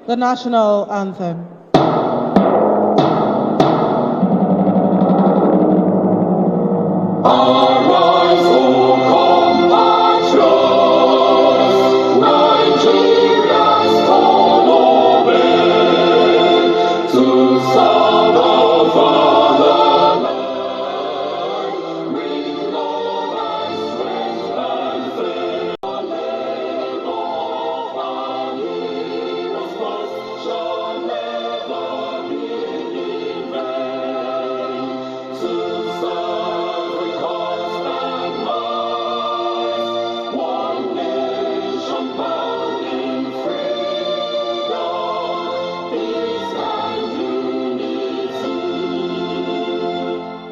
The national anthem. Arise, O compatriots, Nigeria's call obey, to serve our fatherland, with love and strength and faith. The labor of our heroes past shall never be in vain, to serve with constant might, one nation bound in freedom, peace and unity.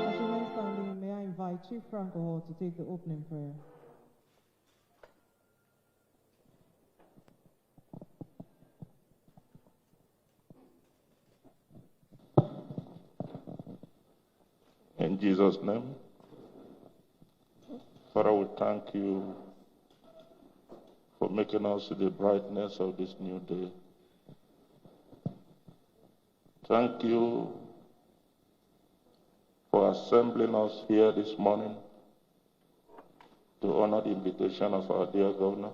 As we remain standing, may I invite Chief Franco Hall to take the opening prayer. In Jesus' name. Father, we thank you for making us the brightness of this new day. Thank you for assembling us here this morning to honor the invitation of our dear Governor.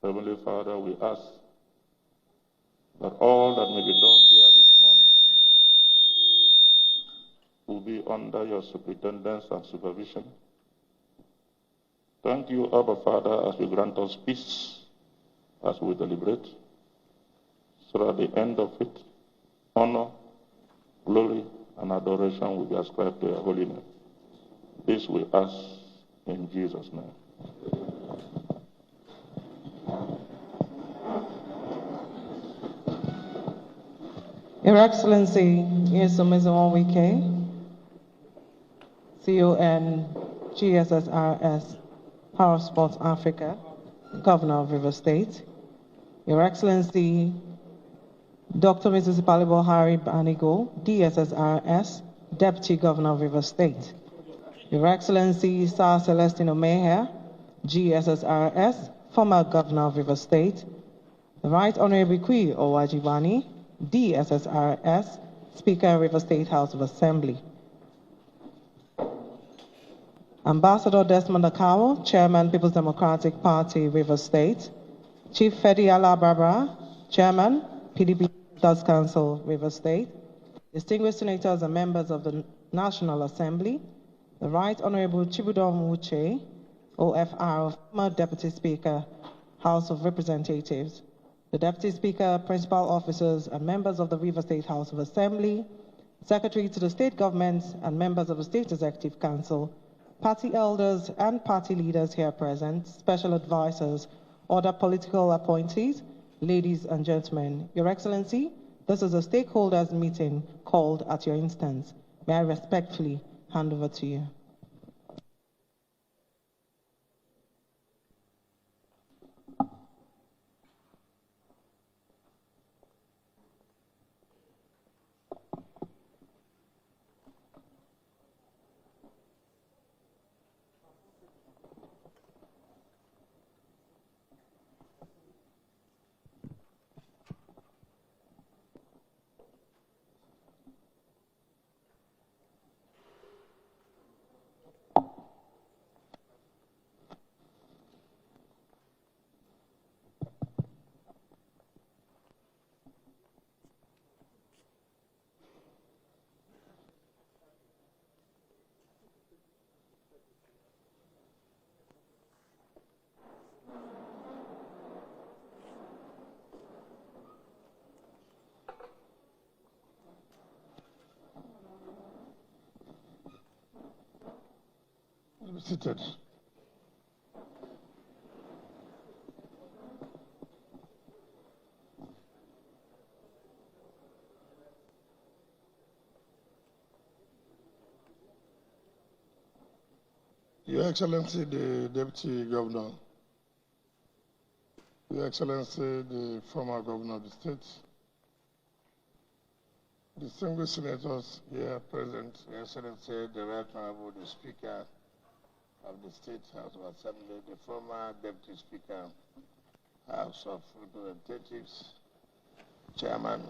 Heavenly Father, we ask that all that may be done here this morning will be under your superintendence and supervision. Thank you, Abba Father, as you grant us peace as we deliberate, so at the end of it, honor, glory, and adoration will be ascribed to your holy name. This we ask in Jesus' name. Your Excellency, Yesumizawa Wike, CON GSSRS Power Sports Africa, Governor of River State. Your Excellency, Dr. Mrs. Ipalibo Hari Banigo, DSSRS, Deputy Governor of River State. Your Excellency, Sir Celestino Meher, GSSRS, former Governor of River State. The Right Honorable Kui Owajibani, DSSRS, Speaker, River State House of Assembly. Ambassador Desmond Akawo, Chairman, People's Democratic Party, River State. Chief Fedi Alababa, Chairman, PDP States Council, River State. Distinguished senators and members of the National Assembly. The Right Honorable Chibudom Uche, OFR, former Deputy Speaker, House of Representatives. The Deputy Speaker, Principal Officers, and members of the River State House of Assembly, Secretary to the State Government and members of the State Executive Council, party elders and party leaders here present, special advisors, other political appointees, ladies and gentlemen. Your Excellency, this is a stakeholders meeting called at your instance. May I respectfully hand over to you. Be seated. Your Excellency, the Deputy Governor, Your Excellency, the former Governor of the state, distinguished senators here present, Your Excellency, the Right Honorable, the Speaker of the State House of Assembly, the former Deputy Speaker, House of Representatives, Chairman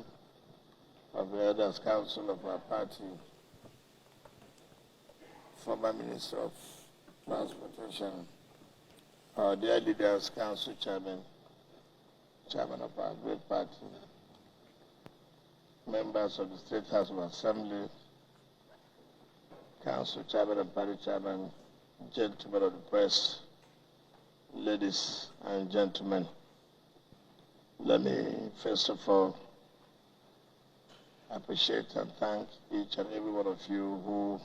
of the Elders Council of our party, former Minister of Transportation, our dear Leaders Council Chairman, Chairman of our great party, members of the State House of Assembly, Council Chairman and Party Chairman, gentlemen of the press, ladies and gentlemen. Let me first of all appreciate and thank each and every one of you who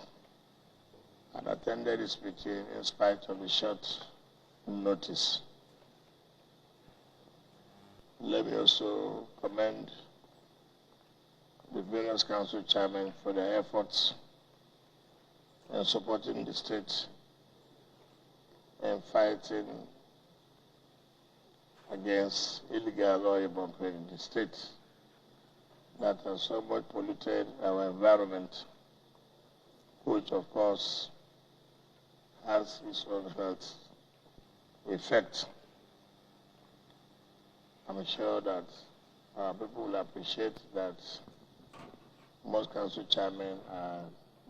had attended this meeting in spite of the short notice. Let me also commend the various council chairmen for their efforts in supporting the state and fighting against illegal oil bunkering in the state that has somewhat polluted our environment, which of course has its own health effect. I'm sure that our people will appreciate that most council chairmen are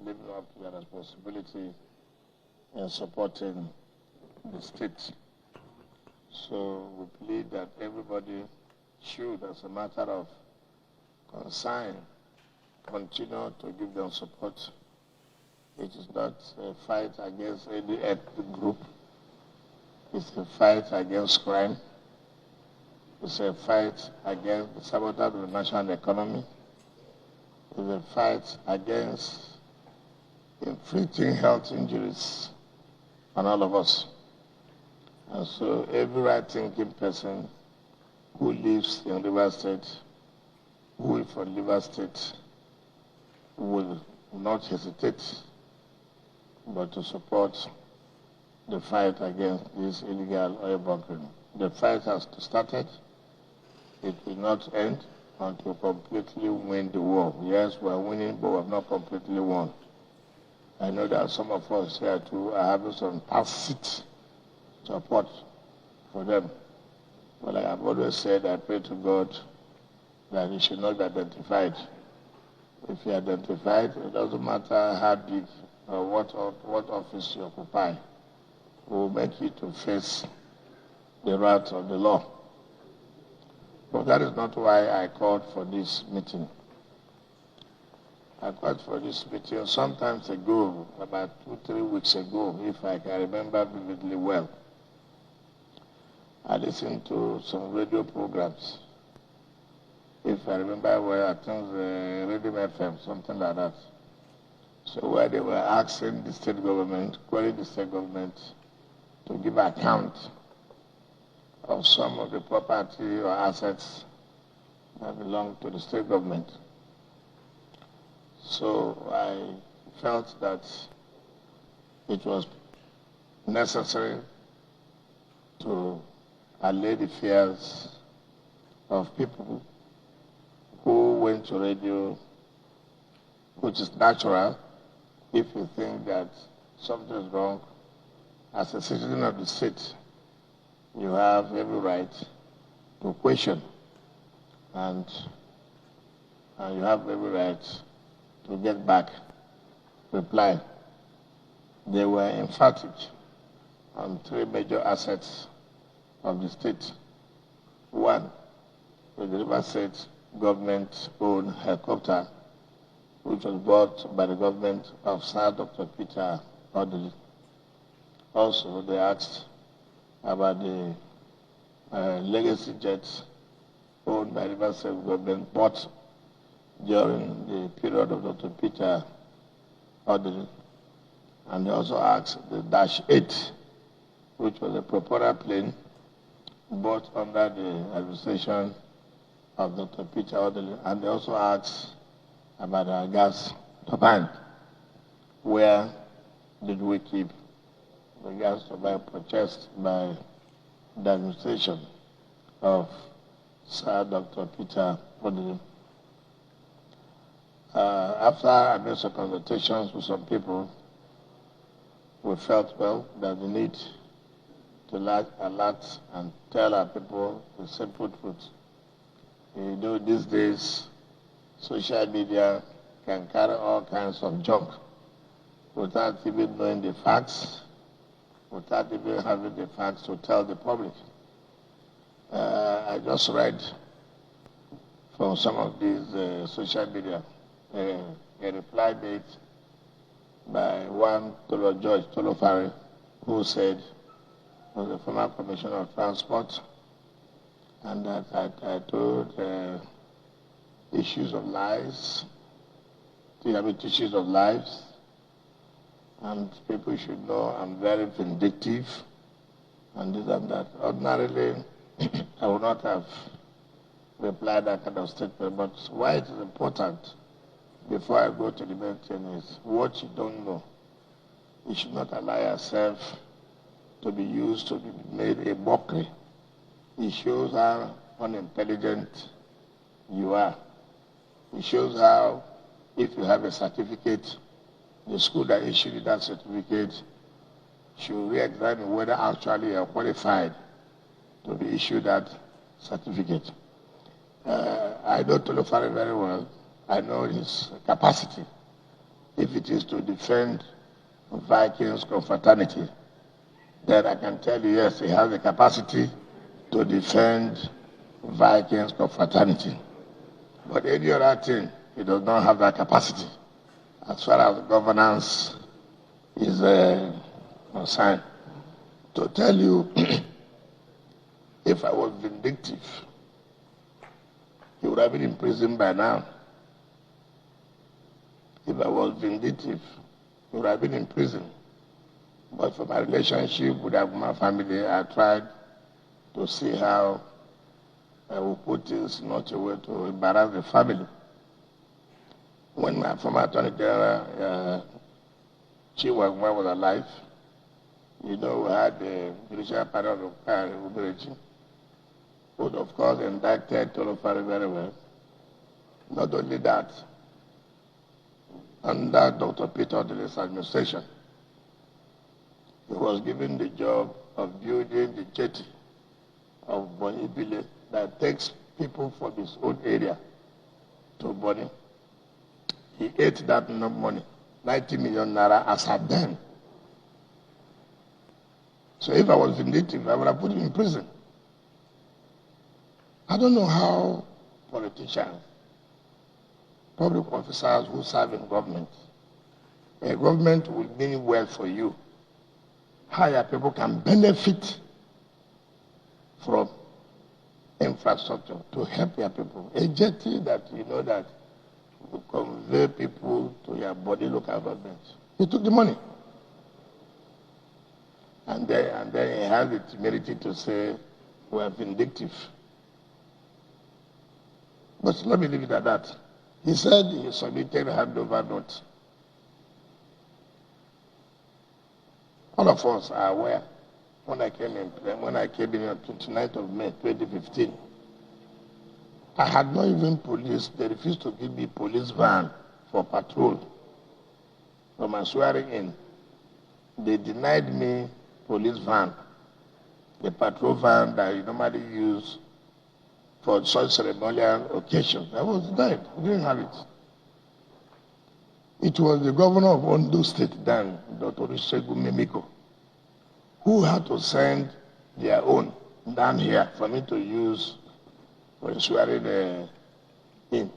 living up to their responsibility in supporting the state. So we believe that everybody should, as a matter of concern, continue to give them support. It is not a fight against any ethnic group. It's a fight against crime. It's a fight against the sabotage of the national economy. It's a fight against inflicting health injuries on all of us. And so every right-thinking person who lives in River State, who is from River State, will not hesitate but to support the fight against this illegal oil bunkering. The fight has started. It will not end until we completely win the war. Yes, we are winning, but we have not completely won. I know that some of us here too are having some tacit support for them. But like I've always said, I pray to God that he should not be identified. If you're identified, it doesn't matter how big or what office you occupy. It will make you to face the wrath of the law. But that is not why I called for this meeting. I called for this meeting sometimes ago, about 2-3 weeks ago, if I can remember vividly well. I listened to some radio programs. If I remember well, I think Radio FM, something like that. So where they were asking the state government, calling the state government to give account of some of the property or assets that belong to the state government. So I felt that it was necessary to allay the fears of people who went to radio, which is natural if you think that something is wrong. As a citizen of the state, you have every right to question, and you have every right to get back reply. They were emphatic on 3 major assets of the state. One, the River State government-owned helicopter, which was bought by the government of Sir Dr. Peter Odili. Also, they asked about the legacy jets owned by the River State government bought during the period of Dr. Peter Odili. And they also asked the Dash 8, which was a Propeller plane bought under the administration of Dr. Peter Odili. And they also asked about our gas turbine. Where did we keep the gas turbine purchased by the administration of Sir Dr. Peter Odili? After I made some consultations with some people, we felt, well, that the need to alert and tell our people the simple truth. You know, these days, social media can carry all kinds of junk without even knowing the facts, without even having the facts to tell the public. I just read from some of these social media a reply made by one George Tolofari, who said, was the former Commissioner of Transport, and that I told issues of lies, issues of lives, and people should know I'm very vindictive, and this and that. Ordinarily, I would not have replied that kind of statement, but why it is important before I go to the main thing is what you don't know. You should not allow yourself to be used to be made a mockery. It shows how unintelligent you are. It shows how, if you have a certificate, the school that issued you that certificate should re-examine whether actually you are qualified to be issued that certificate. I know Tolofari very well. I know his capacity. If it is to defend Vikings confraternity, then I can tell you, yes, he has the capacity to defend Vikings confraternity. But any other thing, he does not have that capacity as far as governance is concerned. To tell you, if I was vindictive, he would have been in prison by now. If I was vindictive, he would have been in prison. But for my relationship with my family, I tried to see how I would put things not a way to embarrass the family. When my former Attorney General, Chiwagma, was alive, you know, we had the judicial panel of Amaechi, who of course indicted Tolofari very well. Not only that, under Dr. Peter Odelis' administration, he was given the job of building the jetty of Bonibile that takes people from his own area to Boni. He ate that money, 90 million naira, as at then. So if I was vindictive, I would have put him in prison. I don't know how politicians, public officers who serve in government, a government will mean well for you, how your people can benefit from infrastructure to help your people. A jetty that you know that will convey people to your body local government. He took the money. And then he has the temerity to say, we are vindictive. But let me leave it at that. He said he submitted handover note. All of us are aware when I came in on 29th of May 2015, I had not even police. They refused to give me police van for patrol. From my swearing in, they denied me police van, the patrol van that you normally use for such ceremonial occasions. I was denied. I didn't have it. It was the governor of Ondo State then, Dr. Olusegun Mimiko, who had to send their own down here for me to use for swearing in.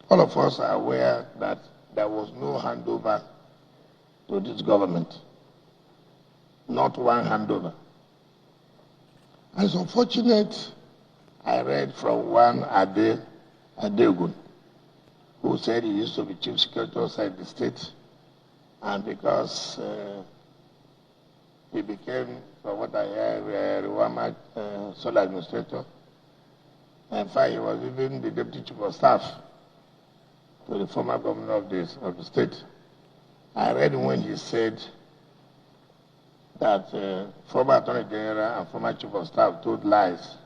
All of us are aware that there was no handover to this government. Not one handover. And it's unfortunate, I read from one Adegun, who said he used to be chief security officer in the state, and because he became, from what I hear, Rwama sole administrator. In fact, he was even the deputy chief of staff to the former governor of the state. I read when he said that former Attorney General and former Chief of Staff told lies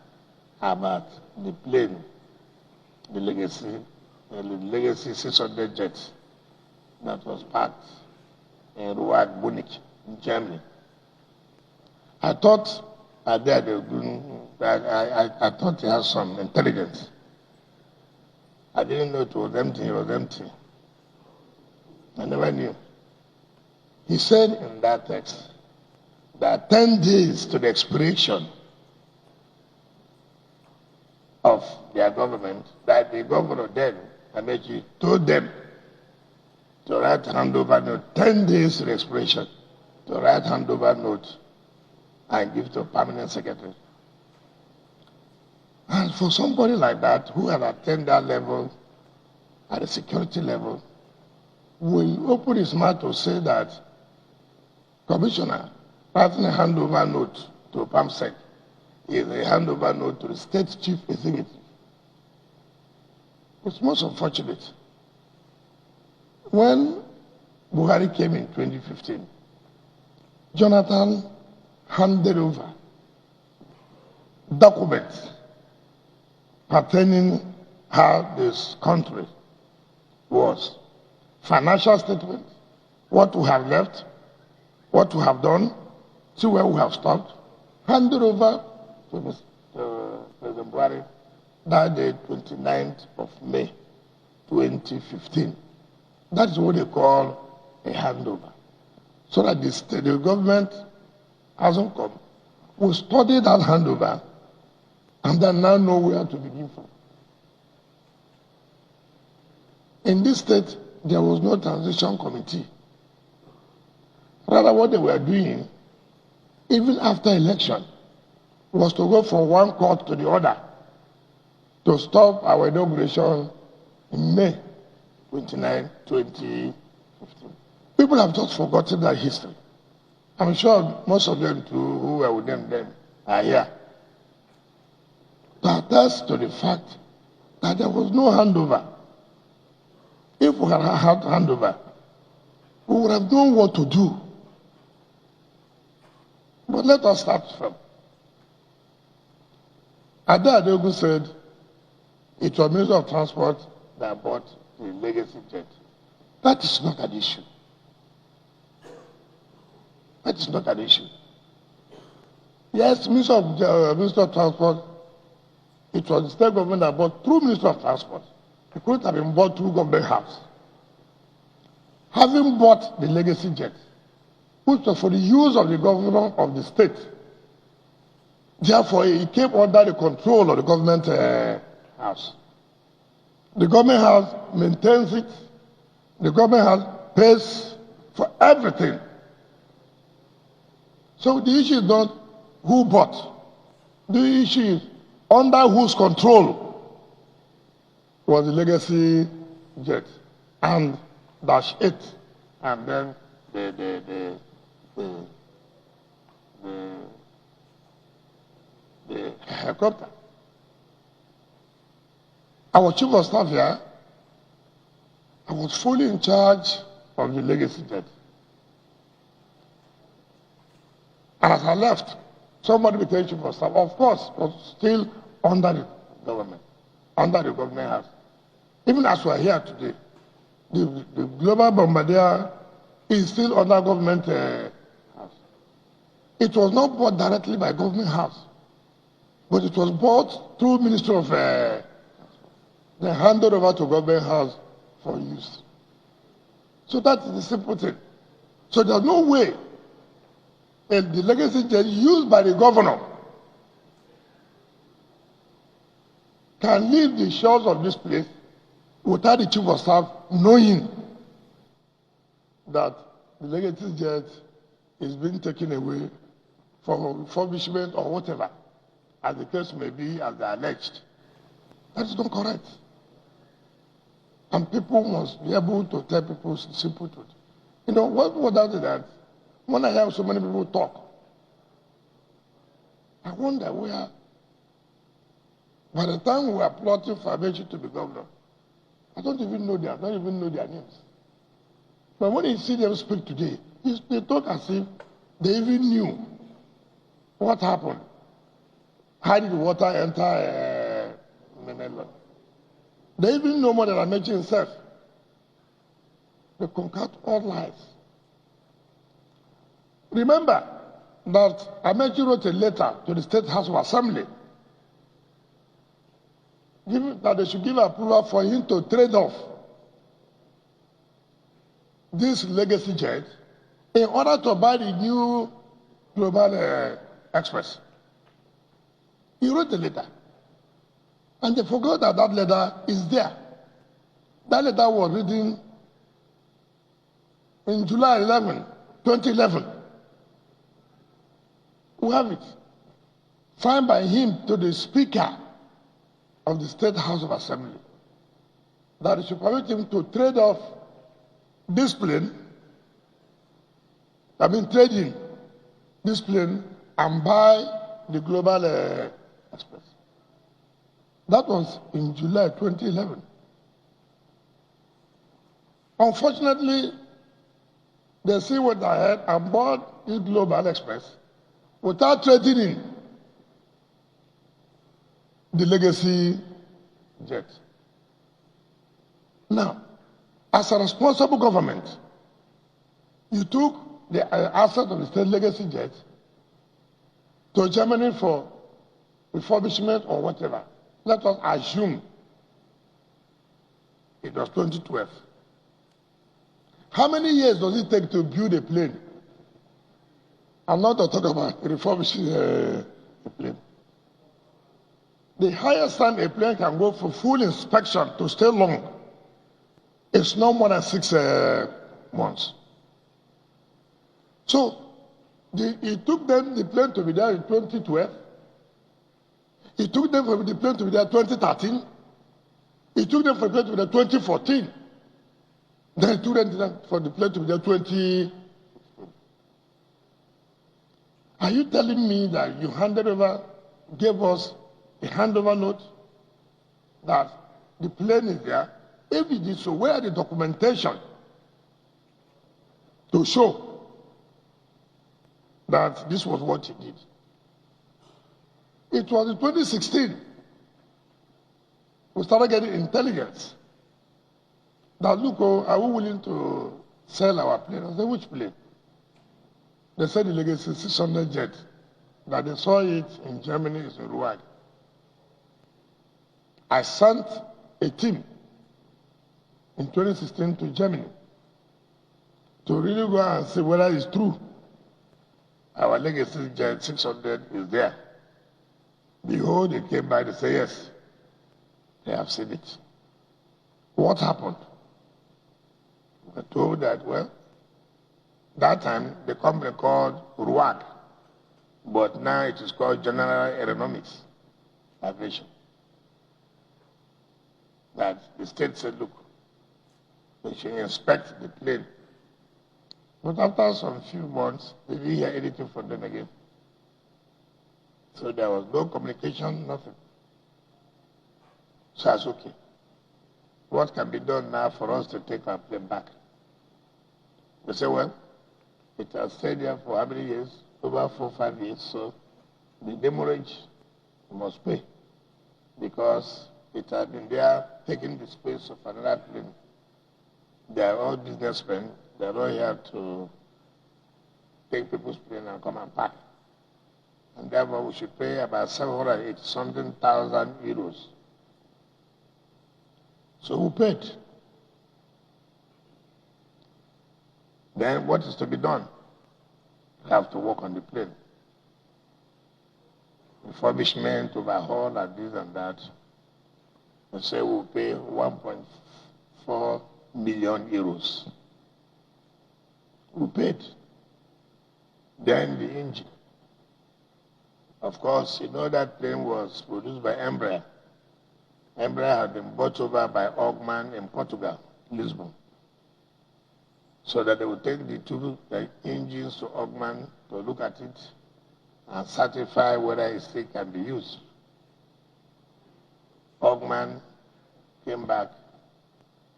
about the plane, the legacy 600 jets that was parked in Ruag, Munich, in Germany, I thought I thought he had some intelligence. I didn't know it was empty. It was empty. I never knew. He said in that text that 10 days to the expiration of their government, that the governor then, Amaechi, told them to write handover note, 10 days to the expiration, to write handover note and give to a permanent secretary. And for somebody like that, who had attained that level, at a security level, will open his mouth to say that commissioner writing a handover note to PAMSEC is a handover note to the state chief executive. It's most unfortunate. When Buhari came in 2015, Jonathan handed over documents pertaining how this country was. Financial statement, what we have left, what we have done, see where we have stopped, handed over to President Buhari that day, 29th of May, 2015. That is what they call a handover. So that the government hasn't come. We study that handover and then now know where to begin from. In this state, there was no transition committee. Rather, what they were doing, even after election, was to go from one court to the other to stop our inauguration in May 29, 2015. People have just forgotten that history. I'm sure most of them too, who were with them then, are here. That attests to the fact that there was no handover. If we had had handover, we would have known what to do. But let us start from. Ada Adeogun said it was Minister of Transport that bought the legacy jet. That is not an issue. That is not an issue. Yes, Minister of Transport, it was the state government that bought through Minister of Transport. It couldn't have been bought through government house. Having bought the legacy jet, which was for the use of the governor of the state, therefore it came under the control of the government house. The government house maintains it. The government house pays for everything. So the issue is not who bought. The issue is under whose control was the legacy jet and dash 8 and then the helicopter. Our chief of staff here, I was fully in charge of the legacy jet. And as I left, somebody became chief of staff. Of course, was still under the government, under the government house. Even as we are here today, the global bombardier is still under government house. It was not bought directly by government house, but it was bought through Ministry of they handed over to government house for use. So that is the simple thing. So there's no way the legacy jet used by the governor can leave the shores of this place without the chief of staff knowing that the legacy jet is being taken away for refurbishment or whatever, as the case may be, as they alleged. That is not correct. And people must be able to tell people simple truth. You know, what else is that? When I hear so many people talk, I wonder where, by the time we are plotting for Amaechi to be governor, I don't even know their names. But when you see them speak today, they talk as if they even knew what happened. How did the water enter Menelo? They even know more than Amaechi himself. They concoct all lies. Remember, that Amaechi wrote a letter to the State House of Assembly that they should give approval for him to trade off this legacy jet in order to buy the new Global Express. He wrote a letter. And they forgot that that letter is there. That letter was written in July 11, 2011. We have it. Signed by him to the Speaker of the State House of Assembly, that it should permit him to trade off this plane, trading this plane and buy the Global Express. That was in July 2011. Unfortunately, they see what I had and bought this Global Express without trading in the legacy jet. Now, as a responsible government, you took the asset of the state legacy jet to Germany for refurbishment or whatever. Let us assume it was 2012. How many years does it take to build a plane? I'm not to talk about refurbishing a plane. The highest time a plane can go for full inspection to stay long is no more than 6 months. So it took them the plane to be there in 2012. It took them for the plane to be there in 2013. It took them for the plane to be there in 2014. Then it took them for the plane to be there in 2015. Are you telling me that you gave us a handover note that the plane is there? If it is so, where are the documentation to show that this was what he did? It was in 2016 we started getting intelligence that, look, are we willing to sell our plane? I said, which plane? They said the legacy 600 jet, that they saw it in Germany, is in Wike. I sent a team in 2016 to Germany to really go and see whether it's true. Our legacy jet 600 is there. Behold, they came by to say, yes, they have seen it. What happened? We were told that, well, that time the company called Wike, but now it is called General Aeronautics Aviation. That the state said, look, we should inspect the plane. But after some few months, they didn't hear anything from them again. So there was no communication, nothing. So I said, okay, what can be done now for us to take our plane back? They said, well, it has stayed there for how many years? Over 4 or 5 years. So the demurrage must pay because it had been there taking the space of another plane. They are all businessmen. They are not here to take people's plane and come and pack. And therefore we should pay about 780-something thousand euros. So we paid. Then what is to be done? We have to work on the plane. Refurbishment, overhaul, and this and that. They say we'll pay 1.4 million euros. We paid. Then the engine. Of course, you know that plane was produced by Embraer. Embraer had been bought over by Ogman in Portugal, Lisbon. So that they would take the two engines to Ogman to look at it and certify whether it still can be used. Ogman came back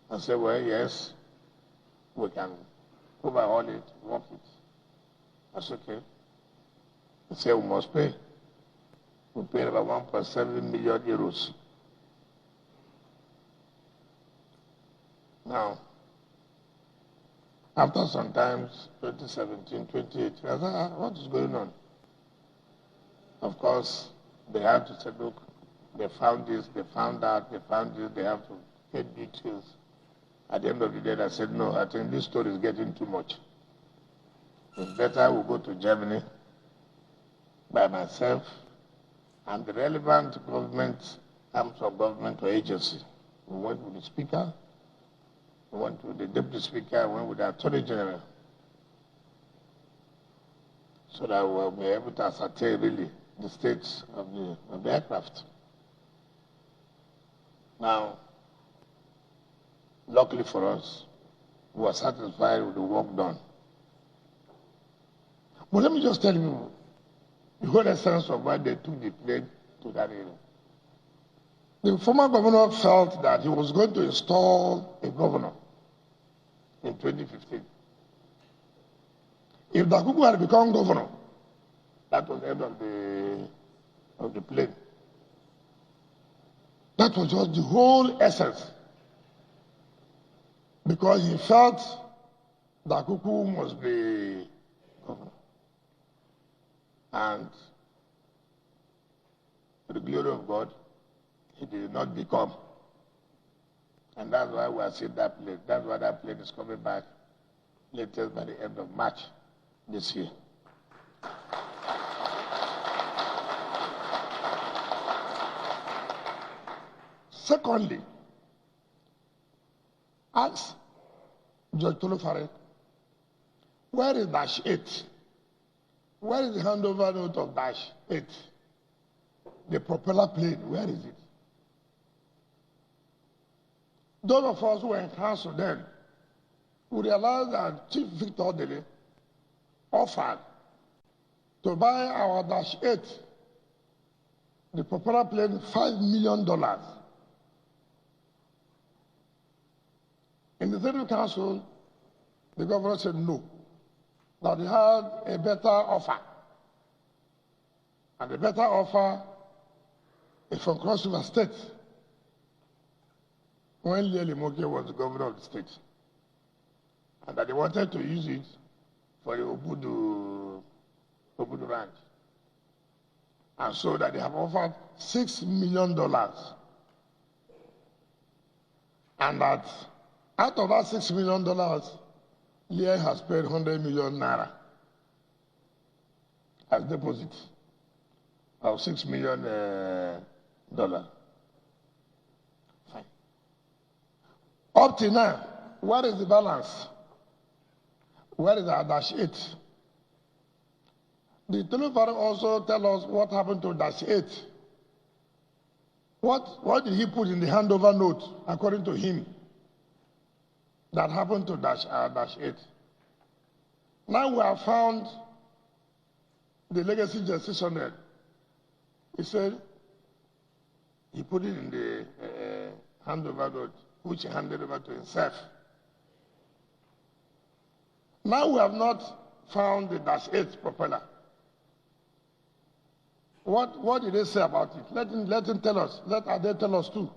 and said, well, yes, we can overhaul it, work it. That's okay. They said we must pay. We paid about 1.7 million euros. Now, After sometimes 2017, 2018, I said, what is going on? Of course, they have to say, look, they found this, they found that, they found this, they have to get details. At the end of the day, I said, no, I think this story is getting too much. It's better I will go to Germany by myself and the relevant government, arms of government or agency. We went with the speaker, we went with the deputy speaker, we went with the attorney general. So that we'll be able to ascertain really the state of the aircraft. Now, luckily for us, we were satisfied with the work done. But let me just tell you the whole essence of why they took the plane to that area. The former governor felt that he was going to install a governor in 2015. If Dakuku had become governor, that was the end of the plane. That was just the whole essence. Because he felt Dakuku must be governor. And to the glory of God, he did not become. And that's why we are seeing that plane. That's why that plane is coming back latest by the end of March this year. Secondly, ask Judge Tolufare, where is Dash 8? Where is the handover note of Dash 8? The propeller plane, where is it? Those of us who were in council then, we realized that Chief Victor Dele offered to buy our Dash 8, the propeller plane, $5 million. In the Federal Council, the governor said no, that he had a better offer. And the better offer is from Cross River State, when Lele Moke was the governor of the state. And that they wanted to use it for the Obudu Ranch. And so that they have offered $6 million. And that out of that $6 million, Leah has paid 100 million naira as deposit of $6 million. Fine. Up to now, what is the balance? Where is our Dash 8? The Tolufare also tell us what happened to Dash 8. What did he put in the handover note, according to him, that happened to Dash 8? Now we have found the legacy gestation there. He said he put it in the handover note, which he handed over to himself. Now we have not found the Dash 8 propeller. What did they say about it? Let him tell us. Let Ade tell us too.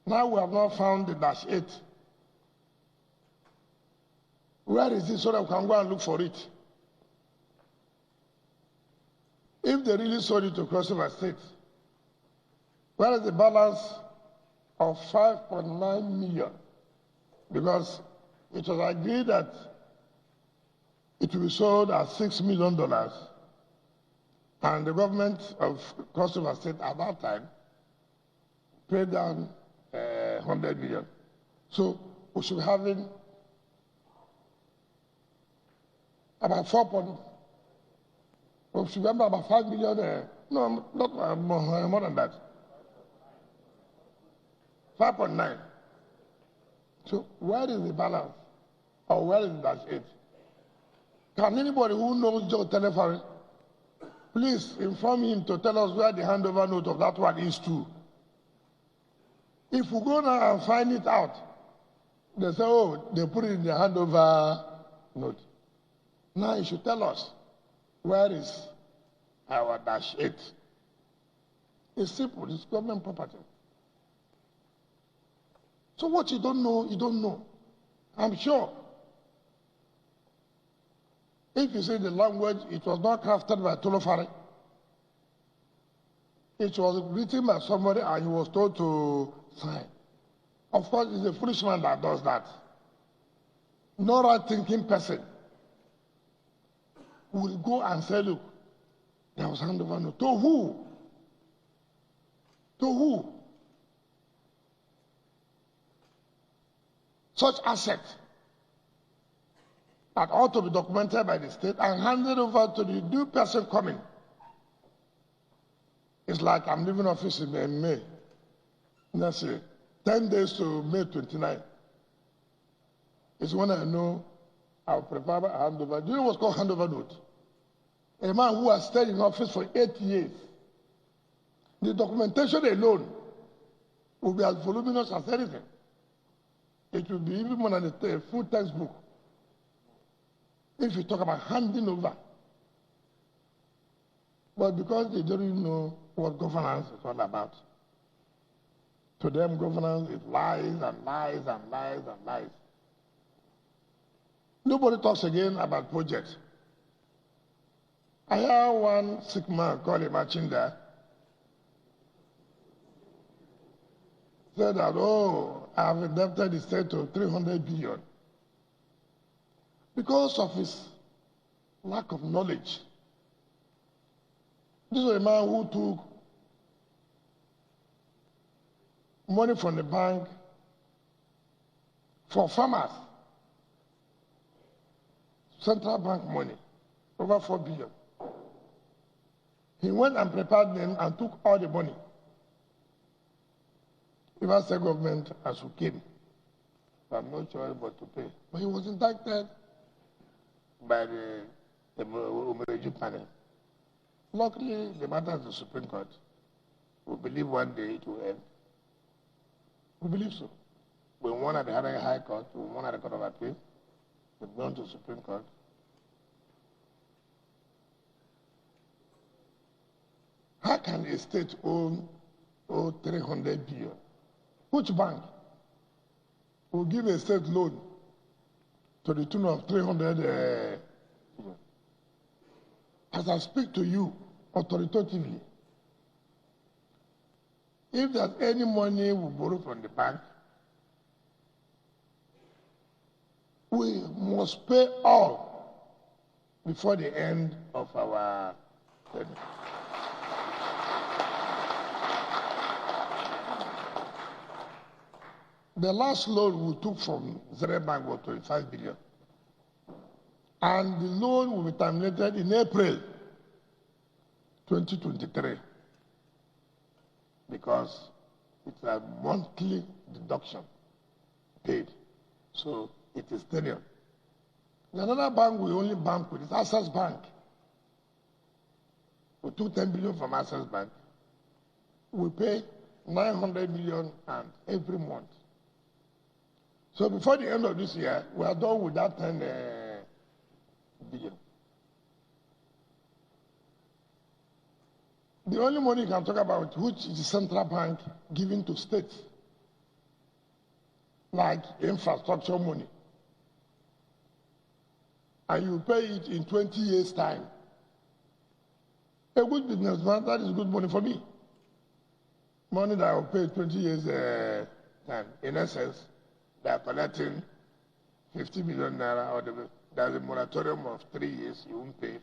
Now we have not found the Dash 8. Where is it so that we can go and look for it? If they really sold it to Cross River State, where is the balance of 5.9 million? Because it was agreed that it will be sold at $6 million. And the government of Cross River State at that time paid down 100 million. So we should be having about we should remember about 5 million. No, not more than that. 5.9. So where is the balance? Or where is Dash 8? Can anybody who knows Joe Tolufare please inform him to tell us where the handover note of that one is to? If we go now and find it out, they say, oh, they put it in the handover note. Now you should tell us, where is our Dash 8? It's simple, it's government property. So what you don't know, you don't know. I'm sure If you see the language, it was not crafted by Tolofari. It was written by somebody and he was told to sign. Of course, it's a foolish man that does that. No right-thinking person will go and say, look, there was handover note. To who? To who? Such asset that ought to be documented by the state and handed over to the new person coming. It's like I'm leaving office in May. That's it. 10 days to May 29. It's when I know I'll prepare a handover. Do you know what's called handover note? A man who has stayed in office for 8 years. The documentation alone will be as voluminous as anything. It will be even more than a full textbook. If you talk about handing over. But because they don't even know what governance is all about. To them, governance is lies and lies and lies and lies. Nobody talks again about projects. I heard one sick man called Amaechi there. Said that, oh, I have indebted the state to 300 billion. Because of his lack of knowledge. This was a man who took money from the bank for farmers. Central bank money, over 4 billion. He went and prepared them and took all the money. Even state government as who came. I have no choice but to pay. But he was indicted by the Amaechi panel. Luckily, the matter is the Supreme Court. We believe one day it will end. We believe so. We won at the High Court, we won at the Court of Appeal, we've gone to the Supreme Court. How can a state owe 300 billion? Which bank will give a state loan to the tune of 300 billion? As I speak to you authoritatively, if there's any money we borrow from the bank, we must pay all before the end of our tenure. The last loan we took from Zere Bank was 25 billion. And the loan will be terminated in April 2023 because it's a monthly deduction paid. So it is tenure. Another bank we only bank with is Access Bank. We took 10 billion from Access Bank. We pay 900 million and every month. So before the end of this year, we are done with that 10 billion. The only money you can talk about, which is the central bank giving to states, like infrastructure money, and you pay it in 20 years' time. A good businessman, that is good money for me. Money that I will pay 20 years' time. In essence, they are collecting 50 million naira, or there's a moratorium of 3 years, you won't pay.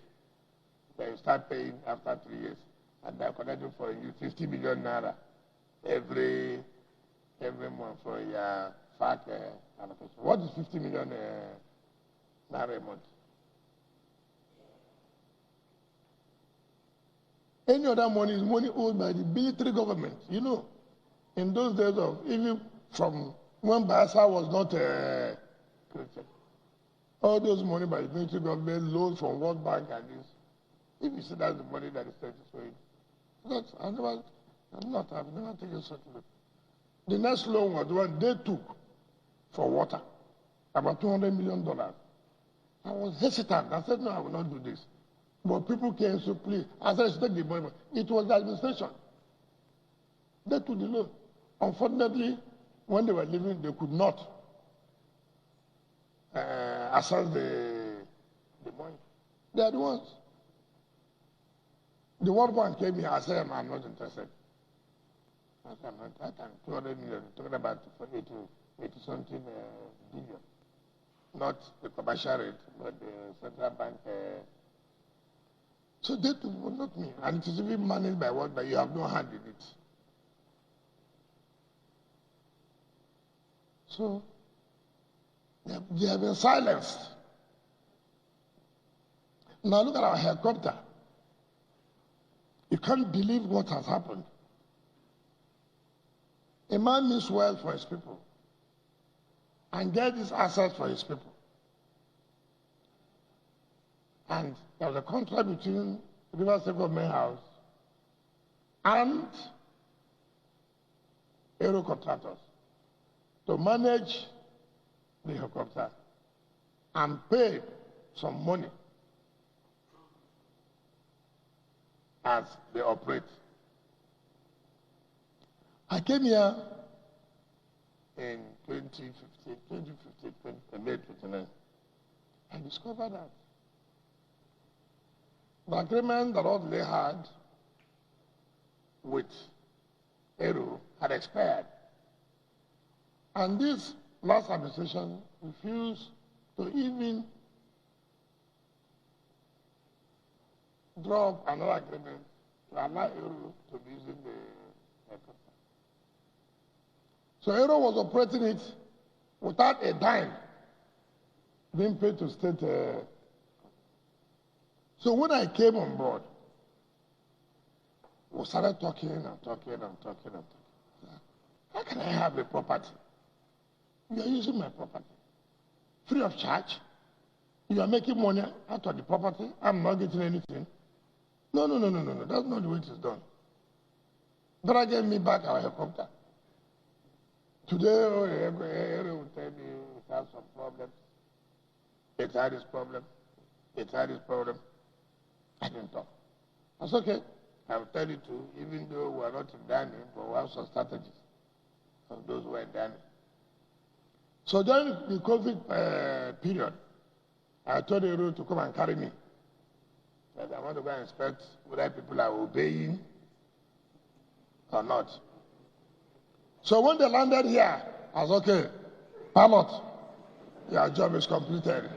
Then you start paying after 3 years, and they're collecting for you 50 million naira every month for your FAC allocation. What is 50 million naira a month? Any other money is money owed by the military government. You know, in those days of, even from when Bayelsa was not Christian, all those money by the military government, loans from World Bank and this, if you say that's the money that the state is owing, I've never taken such a loan. The next loan was the one they took for water, about $200 million. I was hesitant. I said, no, I will not do this. But people came, so please, I said, take the money. It was the administration. They took the loan. Unfortunately, when they were leaving, they could not access the money. They are the ones. The World Bank came here. I said, I'm not interested. I said, I'm not. I can 200 million. Talking about 80 something billion. Not the commercial rate, but the central bank. So they too, not me. And it is even managed by what, but you have no hand in it. So they have been silenced. Now look at our helicopter. You can't believe what has happened. A man means well for his people and get his assets for his people. And there was a contract between River State Government House and aero contractors to manage the helicopter and pay some money as they operate. I came here in 2015, May 29. I discovered that the agreement that Waterline had with Aero had expired. And this last administration refused to even draw up another agreement to allow Aero to be using the helicopter. So Aero was operating it without a dime being paid to state. So when I came on board, we started talking and talking and talking and talking. How can I have a property? You are using my property free of charge. You are making money out of the property. I'm not getting anything. No. That's not the way it is done. Better get me back our helicopter. Today, Aaron will tell me it has some problems. It had this problem. It had this problem. I didn't talk. That's okay. I will tell you too, even though we are not in dining, but we have some strategies of those who are in dining. So during the COVID period, I told the road to come and carry me. That I want to go and inspect whether people are obeying or not. So when they landed here, I was okay. Pilot, your job is completed.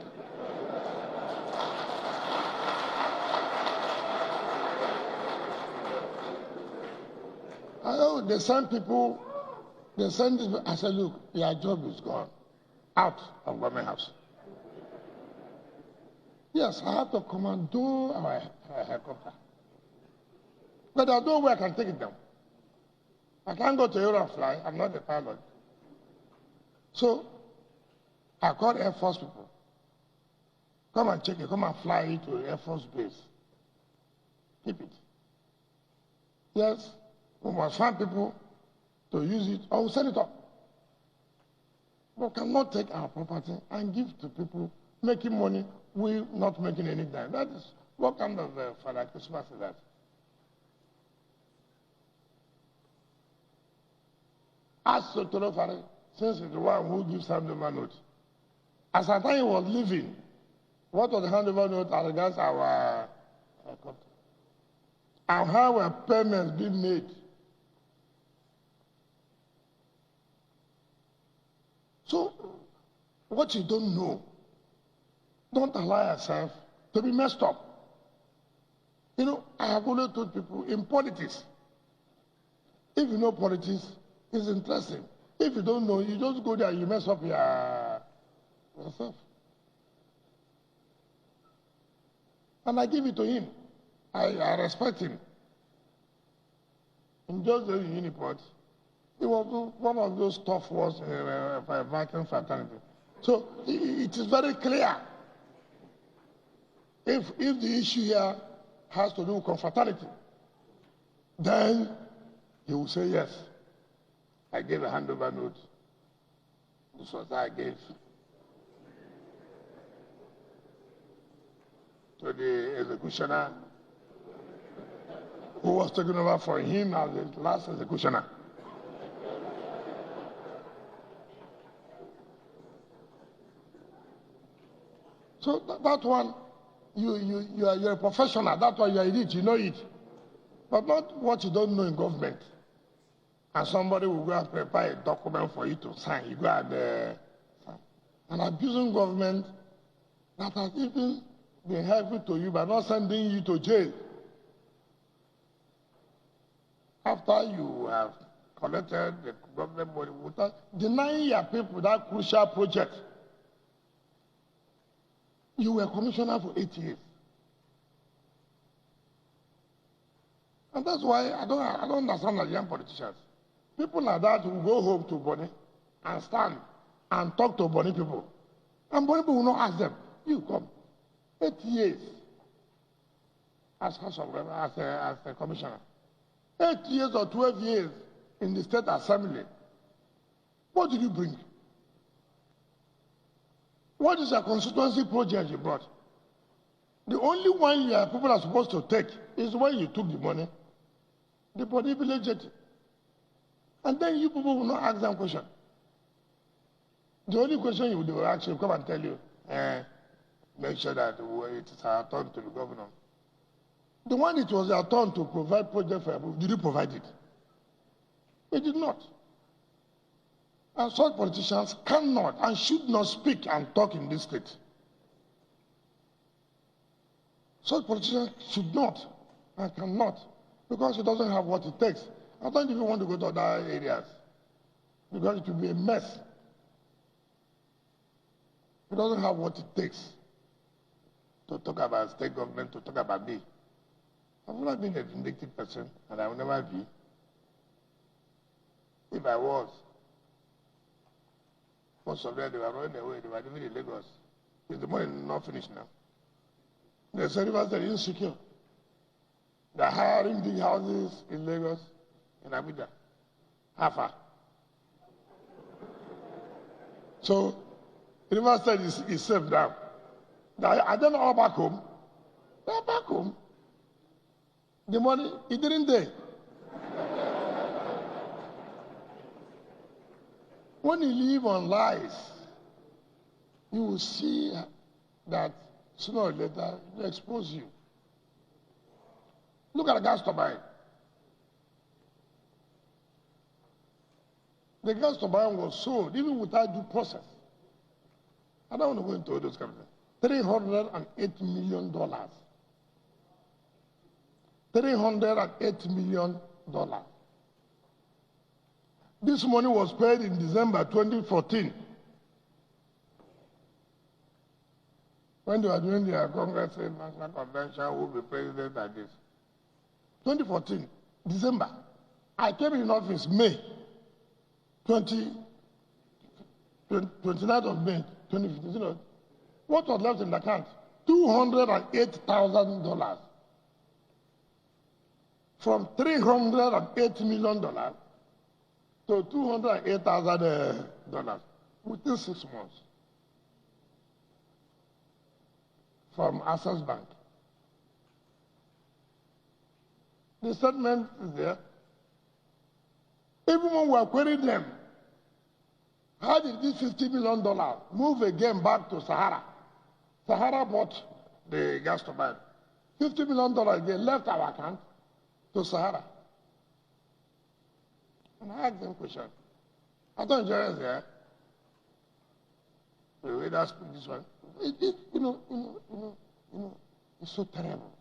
They send people, this. I said, look, your job is gone. Out of government house. Yes, I have to commando our helicopter. But there's no way I can take it down. I can't go to Europe and fly. I'm not a pilot. So I called Air Force people. Come and check it. Come and fly it to Air Force base. Keep it. Yes, we must find people to use it, or we'll send it up. We cannot take our property and give to people making money, we not making any dime. That is, what kind of Father Christmas is that? Ask Sotoro Fare, since he's the one who gives handover note. As at time he was leaving, what was the handover note as regards our company? And how were payments being made? So, what you don't know, don't allow yourself to be messed up. You know, I have always told people in politics, if you know politics, it's interesting. If you don't know, you just go there and you mess up yourself. And I give it to him. I respect him. In just the Uniport, he was one of those tough ones for a Viking fraternity. So it is very clear. If the issue here has to do with confraternity, then he will say yes. I gave a handover note. This was I gave to the executioner who was taking over for him as the last executioner. So that one, you're a professional. That's why you're in it. You know it. But not what you don't know in government. And somebody will go and prepare a document for you to sign. You go and sign. And abusing government that has even been helpful to you by not sending you to jail. After you have collected the government money, without denying your people that crucial project. You were commissioner for 8 years. And that's why I don't understand Nigerian politicians. People like that will go home to Bonny and stand and talk to Bonny people. And Bonny people will not ask them, you come. 8 years as a commissioner. 8 years or 12 years in the state assembly. What did you bring? What is a constituency project you brought? The only one your people are supposed to take is when you took the money, the body village it. And then you people will not ask them question. The only question you will ask you, come and tell you, make sure that it is our turn to the governor. The one it was our turn to provide project for you, did you provide it? It did not. And such politicians cannot and should not speak and talk in this state. Such politicians should not and cannot, because it doesn't have what it takes. I don't even want to go to other areas, because it will be a mess. It doesn't have what it takes to talk about state government, to talk about me. I've never been a vindictive person, and I will never be. If I was, most of them, they were running away, they were living in Lagos. Is the money not finished now? The rivers are insecure. They're hiring big houses in Lagos, in Abuja. How far? So, the river is safe now. Are they not all back home? They're back home. The money, it didn't there. When you live on lies, you will see that sooner or later they expose you. Look at the gas turbine. The gas turbine was sold even without due process. I don't want to go into all those kind of things. $308 million. $308 million. This money was paid in December 2014. When they were doing their Congress National Convention, who will be president like this. 2014, December. I came in office May 29th of May 2015. What was left in the account? $208,000. From $308 million to $208,000 within 6 months from Access Bank. The statement is there. Even when we are querying them, how did this $50 million move again back to Sahara? Sahara bought the gas turbine. $50 million again left our account to Sahara. And I asked them a question. I thought Nigerians there, the way they speak this one, it's so terrible.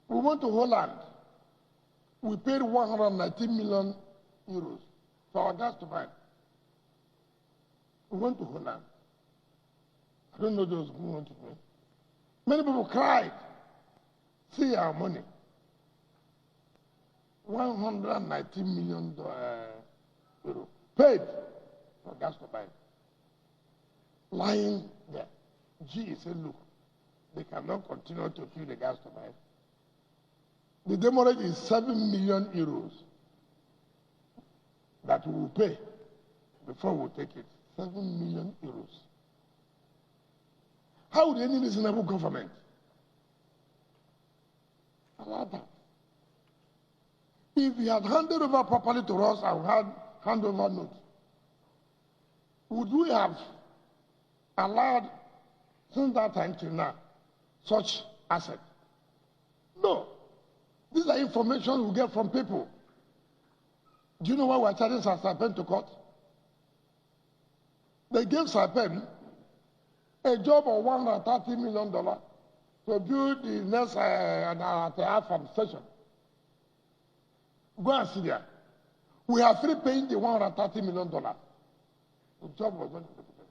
We went to Holland. We paid 190 million euros for our gas turbine. We went to Holland. I don't know those who went to me. Many people cried. See our money. $190 million euro paid for gas turbine. Lying there. G said, look, they cannot continue to fill the gas turbine. The demurrage is 7 million euros that we will pay before we take it. 7 million euros. How would any reasonable government allow that? If he had handed over properly to us and had handover note, would we have allowed since that time till now, such asset? No. These are information we get from people. Do you know why we're charging Sarpen to court? They gave Sarpen a job of $130 million to build the next farm station. Go and see there. We are free paying the $130 million. The job was not executed.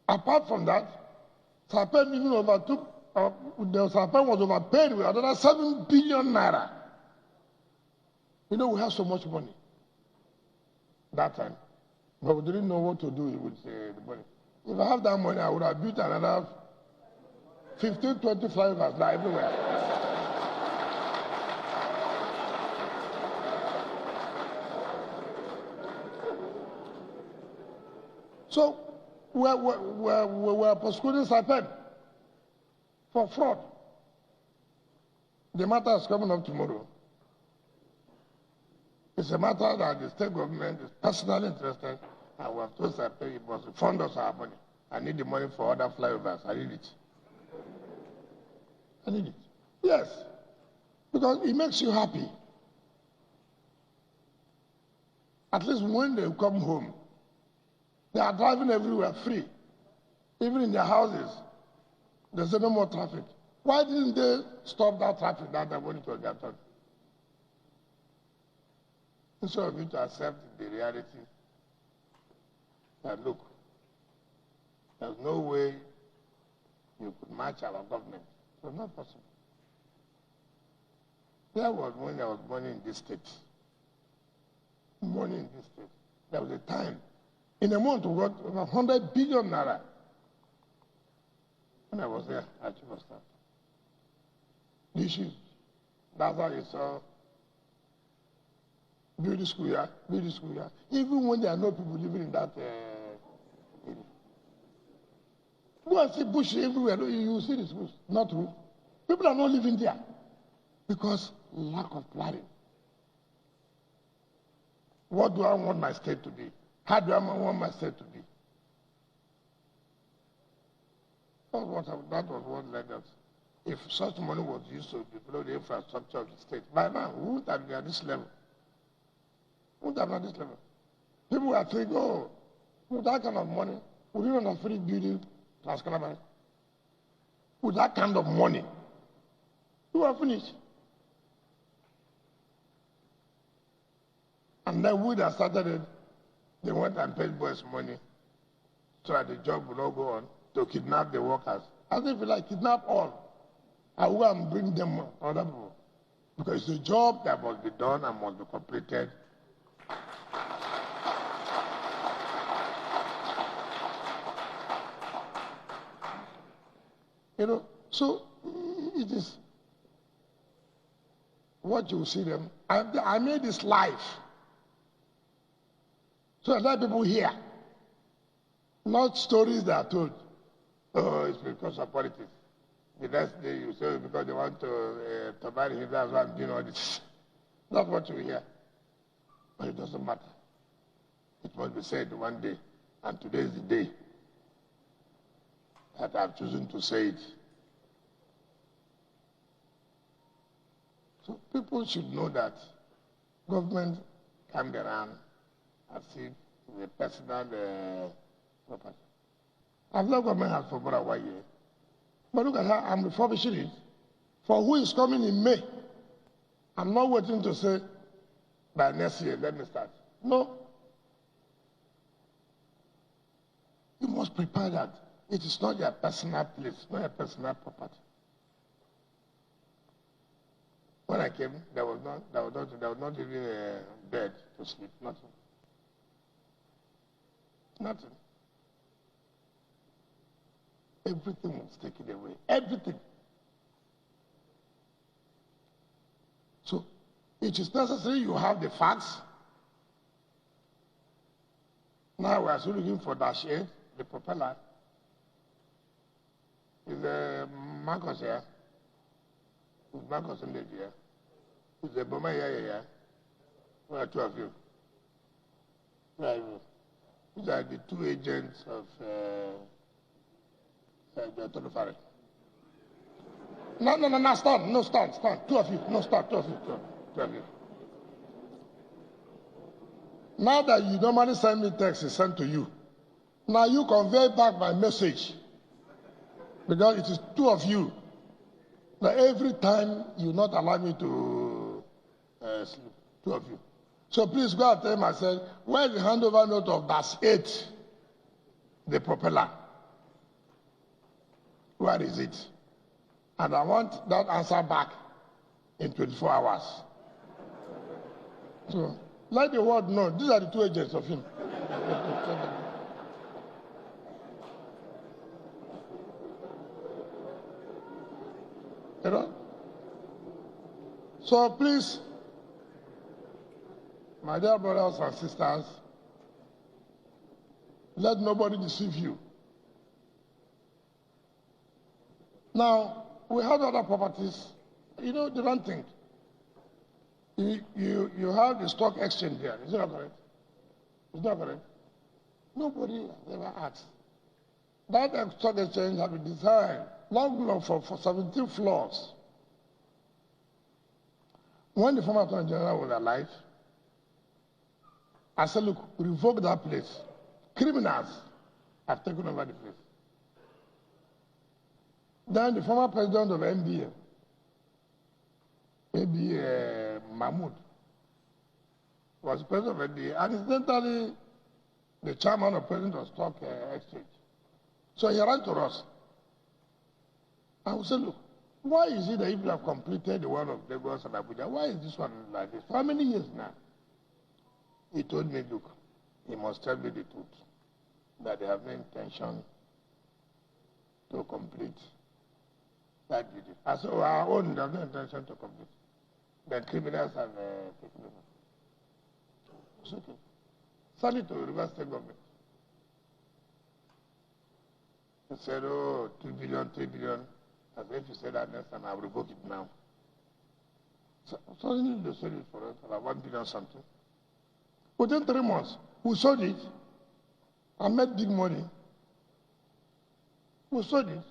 Apart from that, Sarpen even overtook, the Sarpen was overpaid with another 7 billion naira. You know, we have so much money that time, but we didn't know what to do with the money. If I have that money, I would have built another 15, 20 flyovers now everywhere. So we're prosecuting Sarpen for fraud. The matter is coming up tomorrow. It's a matter that the state government is personally interested, and we have told Sarpen it must refund us our money. I need the money for other flyovers. I need it. I need it. Yes. Because it makes you happy. At least when they come home, they are driving everywhere free. Even in their houses, there's no more traffic. Why didn't they stop that traffic that they wanted to get on? Instead of you to accept the reality that, look, there's no way you could match our government. It was not possible. There was when there was money in this state. Money in this state. There was a time. In a month, we got over 100 billion naira. When I was there, I Chief of Staff. The issues. That's how you saw build the school here, build the school here. Even when there are no people living in that area. Go and see bush everywhere. You see the schools. Not true. People are not living there because lack of planning. What do I want my state to be? How do I want my state to be? That was what led us. If such money was used to develop the infrastructure of the state, by now, we wouldn't have been at this level. We wouldn't have been at this level. People were thinking, oh, with that kind of money, we don't have free building Transcalabar. With that kind of money, we were finished. And then we that started it, they went and paid boys money so that the job would not go on to kidnap the workers. As if you like kidnap all. I will go and bring them other people. Because it's a job that must be done and must be completed. You know, so it is what you see them. I made this live. So let people hear. Not stories that are told. Oh, it's because of politics. The next day you say because they want to turbine him, that's why I'm doing all this. Not what you hear. But it doesn't matter. It must be said one day. And today is the day that I've chosen to say it. So people should know that government can be run as if it's a personal property. I've not government has for more than 1 year. But look at how I'm refurbishing it. For who is coming in May? I'm not waiting to say by next year, let me start. No. You must prepare that. It is not your personal place, not your personal property. When I came, there was not even a bed to sleep, nothing. Nothing. Everything was taken away. Everything. So, it is necessary you have the facts. Now we are still looking for that shade, the propeller. Is Marcos here? Is Marcos in here? Is the Boma here? Where are two of you? Where are you? These are the two agents of the turbine. No, stand. No, stand. Two of you. No, stand. Two of you. Now that you normally send me text, it's sent to you. Now you convey back my message. Because it is two of you. Now every time you not allow me to sleep. Two of you. So please go and tell myself, where is the handover note of Dash 8? The propeller. Where is it? And I want that answer back in 24 hours. So let the world know, these are the two agents of him. You know? So please, my dear brothers and sisters, let nobody deceive you. Now, we have other properties. You know, the one thing. You have the stock exchange there. Is it not correct? Is it not correct? Nobody has ever asked. That stock exchange has been designed long for 17 floors. When the former Attorney General was alive, I said, look, revoke that place. Criminals have taken over the place. Then the former president of NBA, Mahmoud, was president of NBA, and incidentally, the chairman of President of Stock Exchange. So he ran to us. I said, look, why is it that if you have completed the one of Lagos and Abuja, why is this one like this? For how many years now? He told me, look, he must tell me the truth, that they have no intention to complete that duty. I said, our own, they have no intention to complete. The criminals have taken over. It's okay. Send it to the River State government. He said, oh, 2 billion, 3 billion. I said, if you say that next time, I'll revoke it now. So suddenly they sold it for us, about 1 billion something. Within 3 months, we sold it and made big money. We sold it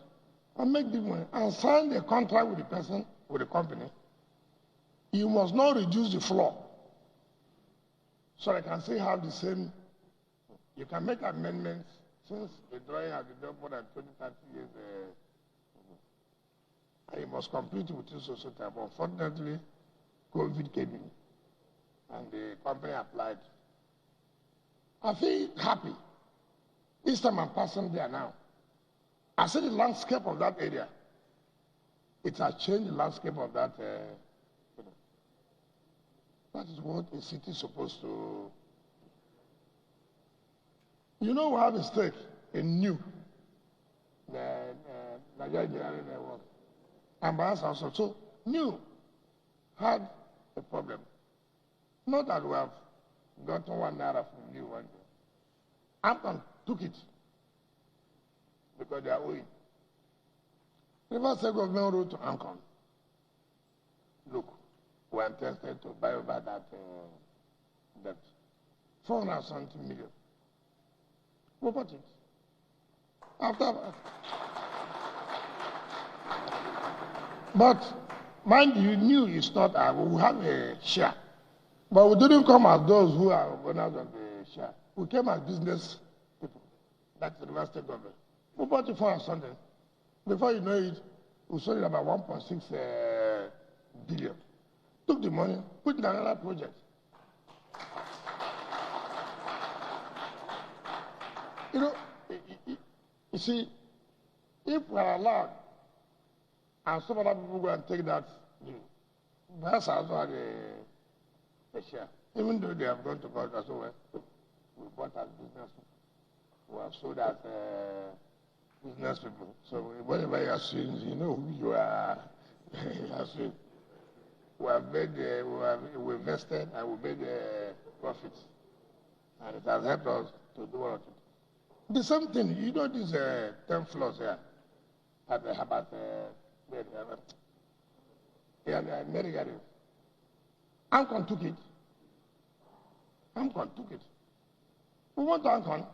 and make big money and signed a contract with the person, with the company. You must not reduce the floor. So I can still have the same. You can make amendments since the drawing has been done more than 20, 30 years. And you must complete it within social time. Unfortunately, COVID came in and the company applied. I feel happy. Each time I'm passing there now, I see the landscape of that area. It has changed the landscape of that. That is what a city is supposed to. You know, we have a stake in New. The Nigerian Engineering Network. And by us also. So, New had a problem. Not that we have gotten 1 naira from New one day. Amcon took it because they are owing. River State government wrote to Amcon, look, we are interested to buy over that debt. 470 million. We bought it. After, but mind you, New is not, we have a share. But we didn't come as those who are owners of the share. We came as business people. That's the River State government. We bought it for a Sunday. Before you know it, we sold it about 1.6 billion. Took the money, put in another project. You know, you see, if we are allowed, and some other people go and take that, perhaps also had a share. Even though they have gone to court as well, we bought as business people. We have sold as business people. So whatever you are suing, you know who you are. You are suing. We have made, we invested and we made profits. And it has helped us to do all of it. The same thing, you know these 10 floors here at the Habat, Mary Garden. Amcon took it. Amcon took it. We went to Amcon.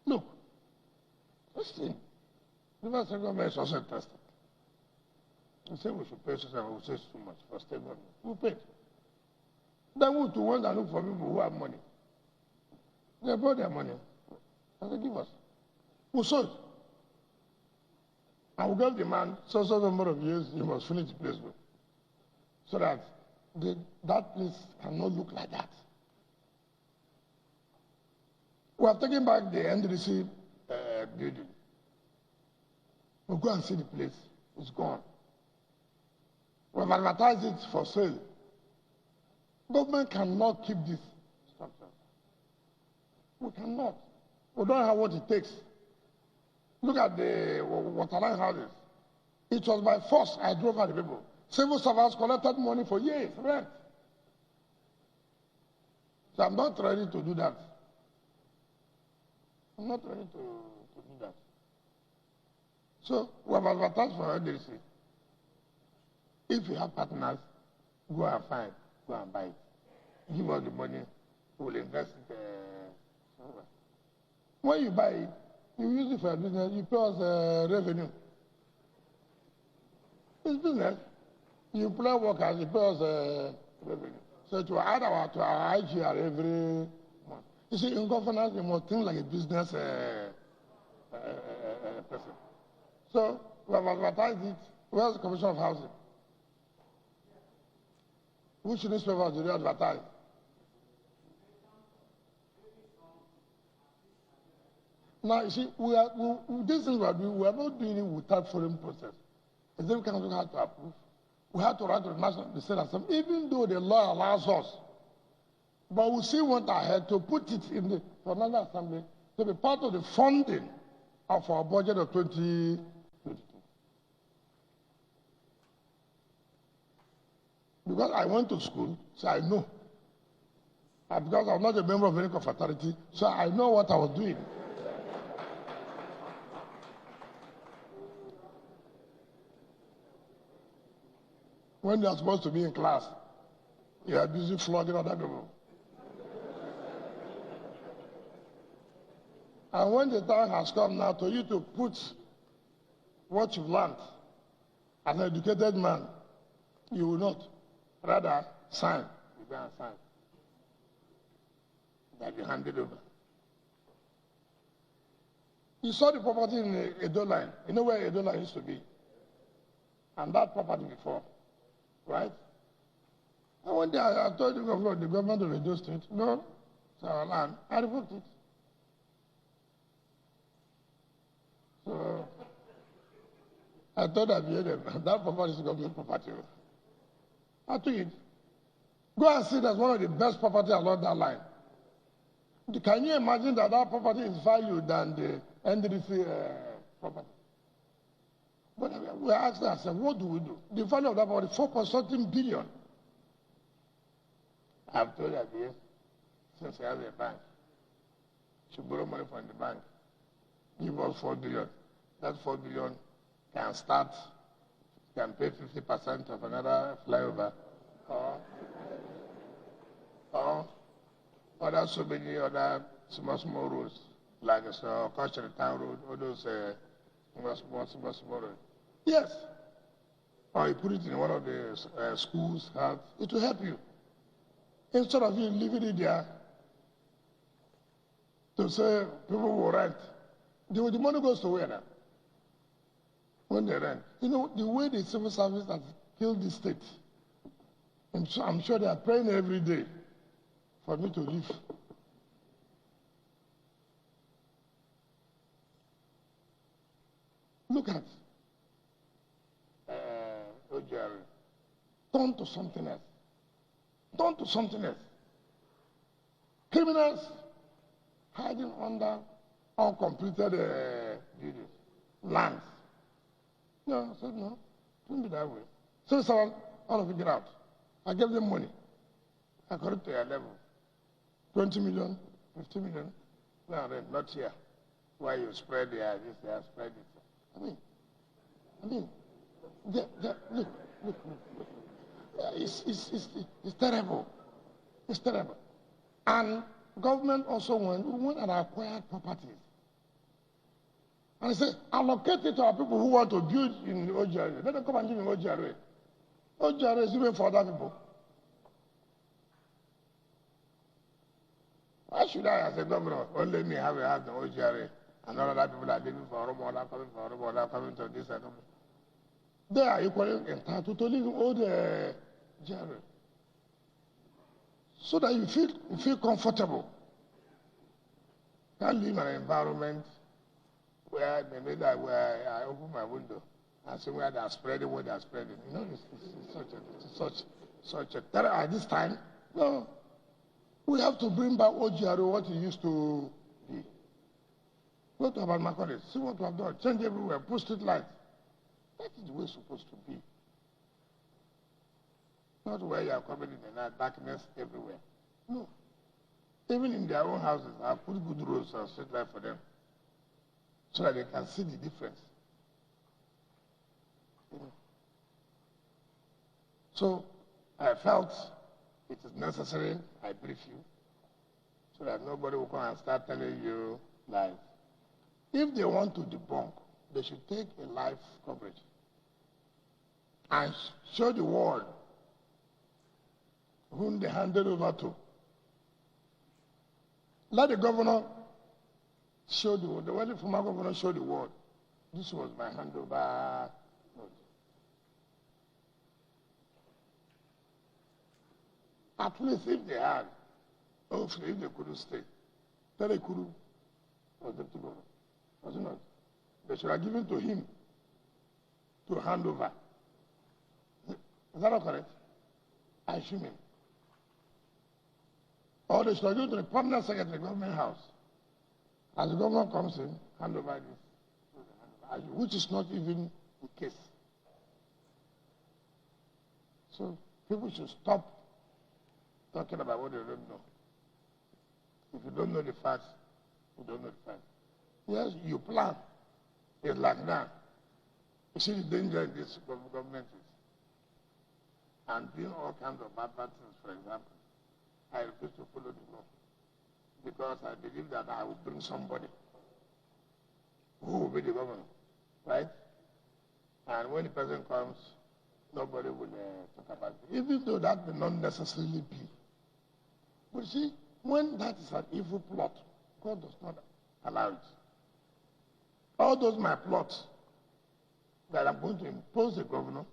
Look, listen. The Rivers State government is also interested. They say we should pay social, we say it's too much for state government. We paid. Then we to want to look for people who have money. They brought their money. And they give us. We sold. I will give the man so number of years you must finish the place with. So that that place cannot look like that. We have taken back the NDC building. We'll go and see the place. It's gone. We have advertised it for sale. Government cannot keep this structure. We cannot. We don't have what it takes. Look at the Waterline houses. It was by force I drove out the people. Civil servants collected money for years, rent. So I'm not ready to do that. I'm not ready to do that. So we have advertised for LDC. If you have partners, go and find, go and buy it. Give us the money, we'll invest it somewhere. When you buy it, you use it for your business, you pay us revenue. It's business. You employ workers, you pay us revenue. So to add to our IGR every month. You see, in governance, you must think like a business person. So we have advertised it. Where's the Commission of Housing? Which newspapers do they advertise? Now, you see, this thing we are doing, we are not doing it without foreign process. Executive Council has to approve. We have to write to the National State Assembly, even though the law allows us. But we still went ahead to put it in the National Assembly to be part of the funding of our budget of 2022. Because I went to school, so I know. And because I'm not a member of any confraternity, so I know what I was doing. When they are supposed to be in class, you are busy flogging other people. And when the time has come now to you to put what you've learned as an educated man, you will not. Rather, sign. You go and sign. Then you hand it over. You saw the property in Edo Line. You know where Edo Line used to be? And that property before, right? And one day I told the government of Edo State, no, it's our land. I revoked it. So I told them, that property is government property. I took it. Go and see that's one of the best property along that line. Can you imagine that property is valued than the NDC property? But we asked ourselves, what do we do? The value of that property is 4.something billion. I've told her this since I have a bank. She borrow money from the bank. Give us 4 billion. That 4 billion can start, can pay 50% of another flyover, or other so many other small roads, like Cultural Town Road, all those small roads. Yes. Or you put it in one of the schools, it will help you. Instead of you leaving it there to say people will rent, the money goes to where now? When they rent. You know, the way the civil service has killed the state, I'm sure they are praying every day for me to leave. Look at Ojari. Turn to something else. Turn to something else. Criminals hiding under uncompleted buildings, lands. No, I said no. Don't be that way. So someone, all of it get out. I gave them money. According to their level. 20 million, 50 million. No, not here. Why you spread there, this, there, spread it. I mean, look. It's terrible. It's terrible. And government also went and acquired properties And I said, allocate it to our people who want to build in the OGRA. Let them come and live in OGRA. OGRA is even for other people. Why should I, as a governor, only me have a house in OGRA and all other people are living for Oromo, coming for Oromo, coming to this and coming? They are equally entitled to live in all the GRA. So that you feel comfortable. Can't live in an environment where maybe that where I open my window and see where they are spreading what they are spreading. You know, it's such a terror at this time. No. We have to bring back OGRO what it used to be. Go to Abad Makore, see what we have done. Change everywhere, put street lights. That is the way it's supposed to be. Not where you are coming in the night, darkness everywhere. No. Even in their own houses, I put good roads and street light for them so that they can see the difference. You know. So I felt it is necessary I brief you so that nobody will come and start telling you lies. If they want to debunk, they should take a live coverage and show the world whom they handed over to. Let the governor show the world, the former governor show the world. This was my handover note. At least if they had, hopefully if they couldn't stay, then they could was them to go. Was it not? They should have given to him to hand over. Is that not correct? I assume it. Or they should have given to the permanent secretary, government house. As the governor comes in, hand over this, which is not even the case. So people should stop talking about what they don't know. If you don't know the facts, you don't know the facts. Yes, you plan. It's like that. You see the danger in this government is. And doing all kinds of bad things, for example. I refuse to follow the law. Because I believe that I will bring somebody who will be the governor. Right? And when the person comes, nobody will talk about it. Even though that may not necessarily be. But see, when that is an evil plot, God does not allow it. All those my plots that I'm going to impose the governor,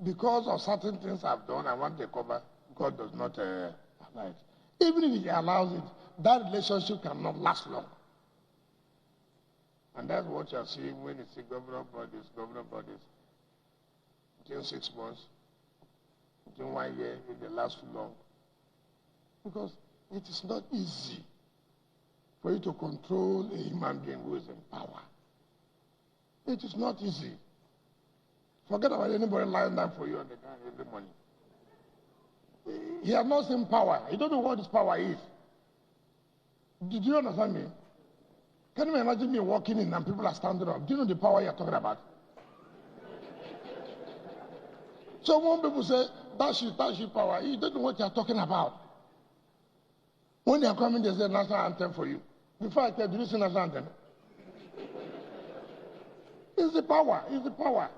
because of certain things I've done, I want to cover, God does not allow it. Even if he allows it, that relationship cannot last long. And that's what you're seeing when you see governor bodies, within 6 months, within 1 year, if they last too long. Because it is not easy for you to control a human being who is in power. It is not easy. Forget about anybody lying down for you on the ground every morning. He has not seen power. He doesn't know what his power is. Did you understand me? Can you imagine me walking in and people are standing up? Do you know the power you're talking about? So when people say, that's your power, you don't know what you're talking about. When they are coming, they say national anthem for you. Before I tell you, do you sing national anthem? It's the power. It's the power.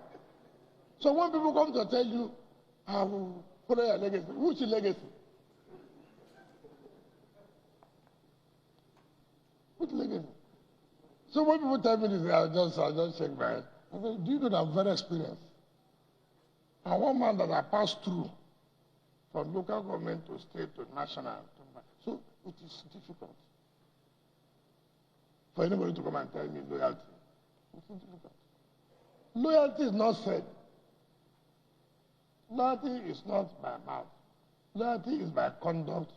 So when people come to tell you, I will follow your legacy, which legacy? What legacy? So when people tell me this, I just shake my head. I say, do you know that I'm very experienced? And one man that I passed through from local government to state to national. So it is difficult for anybody to come and tell me loyalty. It's difficult. Loyalty is not said. Loyalty is not by mouth. Loyalty is by conduct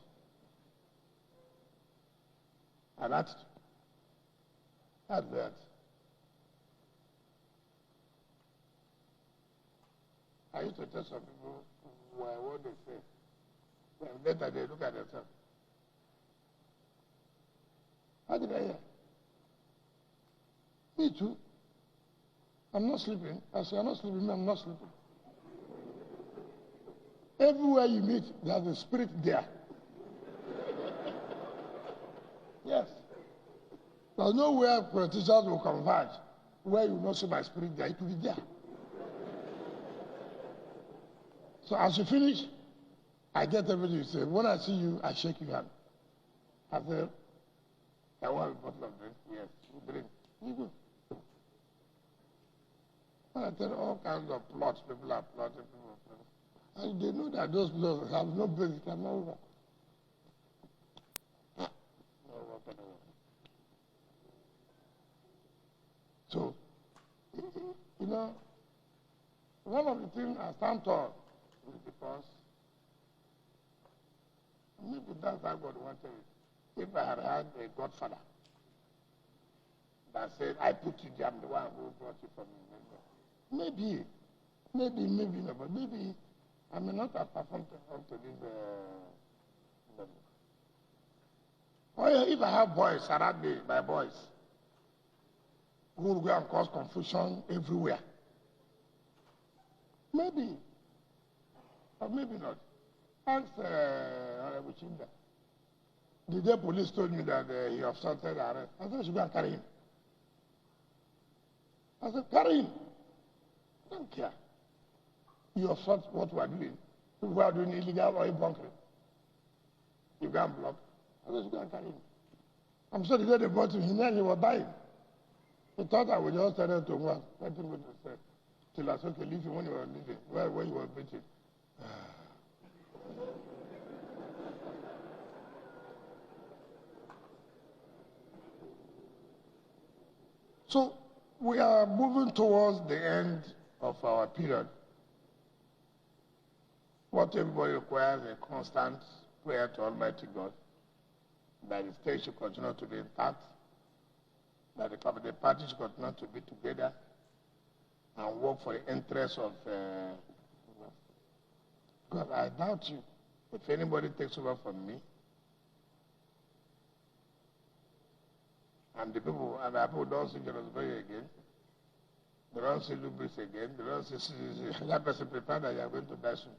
and attitude. That's loyalty. I used to tell some people what they say. Then later they look at themselves. How did I hear? Me too. I'm not sleeping. I say, I'm not sleeping. I'm not sleeping. Everywhere you meet, there's a spirit there. Yes. There's nowhere politicians will converge where you not see my spirit there, it will be there. So as you finish, I get everything you say. When I see you, I shake your hand. I say, I want a bottle of drink. Yes, you drink. You go. And I tell you all kinds of plots. People are plotting. People are plotting. And they know that those plots have no basis, cannot work. No work at all. So, you know, one of the things I stand tall is because maybe that's how God wanted it. If I had had a godfather that said, I put you there, I'm the one who brought you from Maybe not, but maybe I may not have performed up to this level. Or if I have boys around me, my boys, who will go and cause confusion everywhere. Maybe, or maybe not. Ask Honorable Chinda. The day police told me that he obstructed arrest, I said I should go and carry him. I said, carry him. I don't care. You obstruct what we are doing. People are doing illegal oil bunkering. You go and block. I said, you go and carry him. I'm sure the day they brought him, he knew he was dying. He thought I would just tell him to work. Let him go to the cell. Till I said, okay, leave him when you were leaving, when you were breathing. So we are moving towards the end of our period. What everybody requires is a constant prayer to Almighty God that the state should continue to be intact, that the parties should continue to be together and work for the interests of God. I doubt you. If anybody takes over from me, and the people don't see Jerusalem again, they don't see Lubris again, they don't see that person prepare that you are going to die soon.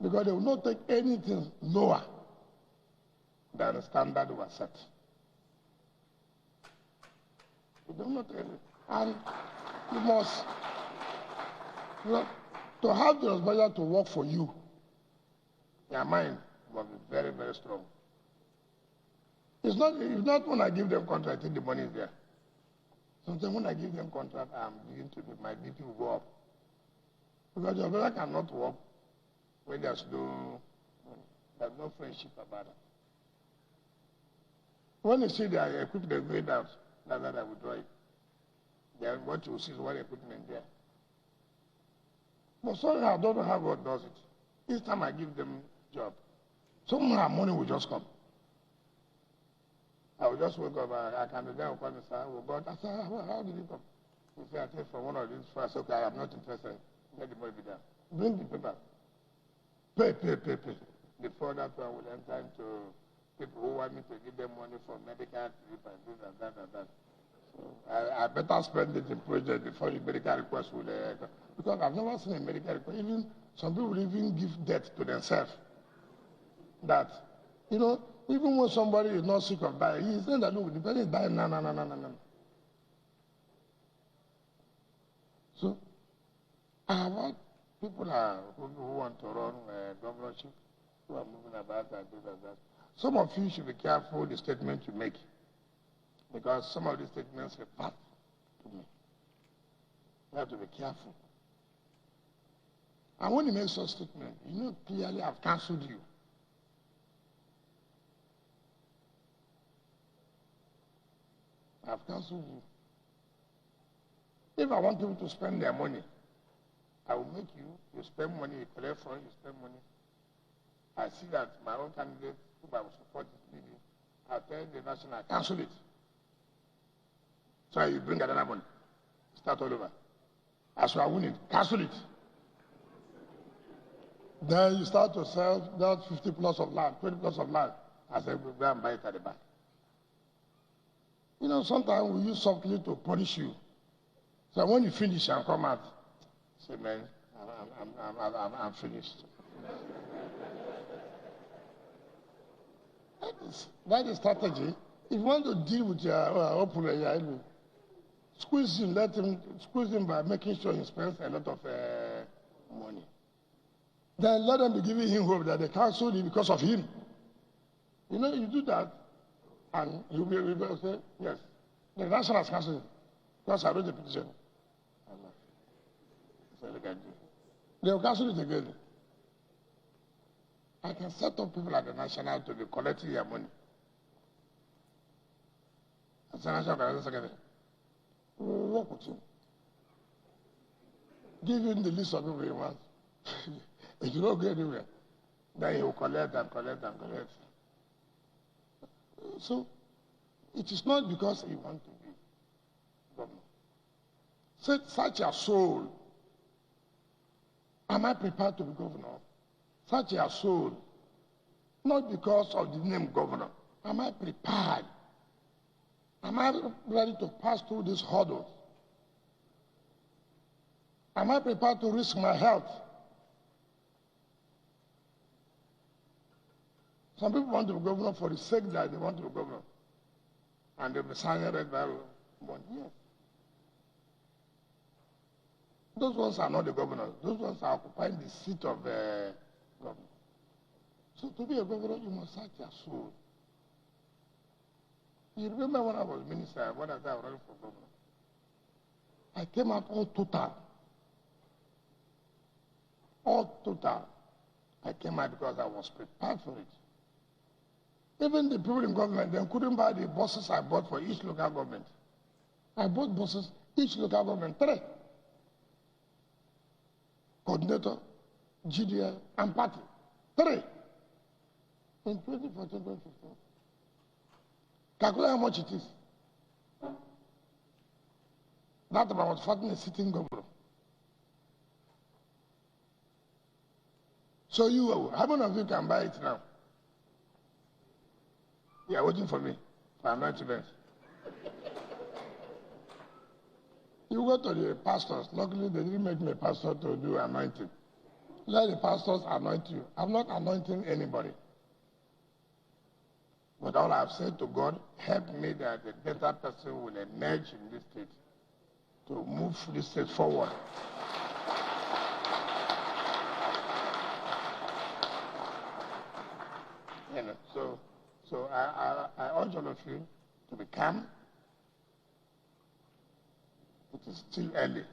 Because they will not take anything lower than the standard was set. They will not take it. And you must, to have the responsibility to work for you, your mind must be very, very strong. It's not when I give them contract, I think the money is there. Sometimes when I give them contract, I'm beginning to do, my BP will go up. Because your brother cannot work when there's no friendship about it. When you see the equipment going out, that's that I will draw it. Then what you see is what equipment there. But somehow I don't know how God does it. Each time I give them job, somehow money will just come. I will just wake up, I can be there and call me, sir, oh God, I said, how did it come? He said, I take from one of these first, okay, I am not interested. Let the money be there. Bring the paper. Pay. Before that one will enter into people who want me to give them money for medical trip and this and that and that. So I better spend it in project before the medical request will because I've never seen a medical request. Even some people even give death to themselves. That, you know, even when somebody is not sick of dying, he's saying that, look, the person is dying, no. So, I have had people who want to run governorship, who are moving about and this and that. Some of you should be careful the statement you make, because some of these statements repart to me. You have to be careful. And when you make such statement, you know clearly I've cancelled you. I've cancelled you. If I want people to spend their money, I will make you spend money, you collect from you spend money. I see that my own candidate, who I will support this meeting, I'll tell the national, I cancel it. So you bring another money, start all over. As you are winning, cancel it. Then you start to sell that 50 plus of land, 20 plus of land. I said, we'll go and buy it at the back. You know, sometimes we use softly to punish you. So when you finish and come out, say, man, I'm finished. That is strategy. If you want to deal with your opponent, your enemy, squeeze him, let him squeeze him by making sure he spends a lot of money. Then let them be giving him hope that they cancelled it because of him. You know, you do that, and you'll be able to say, yes, the national has cancelled it because I wrote the petition. So look at you. They will cancel it again. I can set up people at the national to be collecting their money. As a national secretary, we will work with him. Give him the list of people he wants. If you don't go anywhere, then he will collect and collect and collect. So, it is not because he wants to be governor. Such a soul. Am I prepared to be governor? Such a soul. Not because of the name governor. Am I prepared? Am I ready to pass through these hurdles? Am I prepared to risk my health? Some people want to be governor for the sake that they want to be governor. And they'll be signing red Bible. But yes. Those ones are not the governors. Those ones are occupying the seat of the governor. So to be a governor, you must search your soul. You remember when I was minister, when I was running for governor, I came out all total. All total. I came out because I was prepared for it. Even the people in government, they couldn't buy the buses I bought for each local government. I bought buses, each local government, 3. Coordinator, GDL, and party. 3. In 2014, 2015. Calculate how much it is. That time I was fighting a sitting governor. So how many of you can buy it now? You are waiting for me for anointment. You go to the pastors. Luckily, they didn't make me a pastor to do anointing. Let the pastors anoint you. I'm not anointing anybody. But all I've said to God, help me that the better person will emerge in this state to move this state forward. You know, so I urge all of you to be calm. It is still early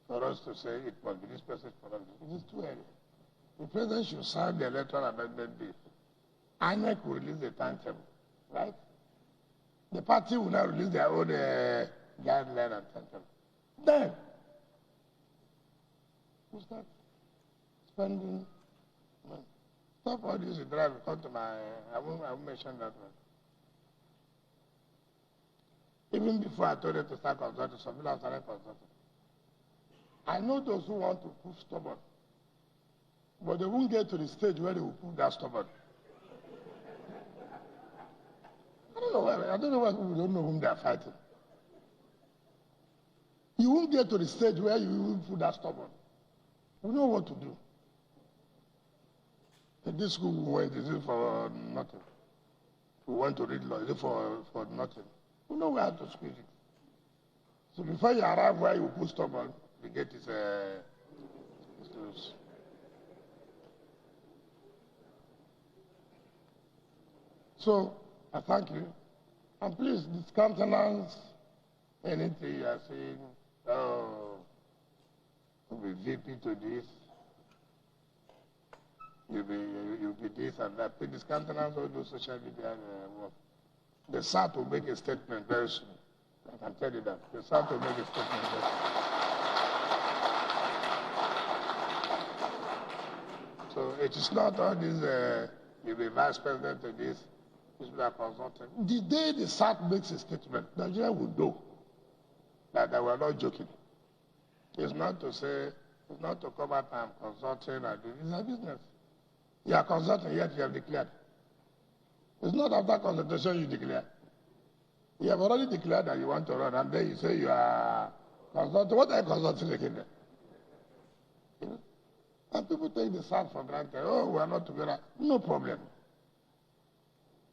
for us to say it must be this person for us. It is too early. The president should sign the electoral amendment bill. INEC will release the timetable, right? The party will now release their own guideline and timetable. Then, we start spending money. Stop all this, you drive, come to my, I won't mention that one. Even before I told them to start consulting, some people have started consulting. I know those who want to prove stubborn, but they won't get to the stage where they will prove that stubborn. I don't know why people don't know whom they are fighting. You won't get to the stage where you will prove that stubborn. You know what to do. In this school we went, is it for nothing? We want to read law, is it for nothing? We know where to squeeze it. So before you arrive where you put stubborn, the gate is closed. So I thank you. And please discountenance anything you are saying, oh, you'll be VP to this, you'll be this and that. Please discountenance all those social media work. The SAT will make a statement very soon. I can tell you that. The SAT will make a statement very soon. So it is not all this, you'll be vice president to this, people are consulting. The day the SAT makes a statement, Nigeria will know that they were not joking. It's not to say, it's not to come out and consulting and do. It's a business. You are consulting, yet you have declared. It's not after consultation you declare. You have already declared that you want to run, and then you say you are consulting. What are you consulting again? You know? And people take the SAT for granted. Oh, we are not together. No problem.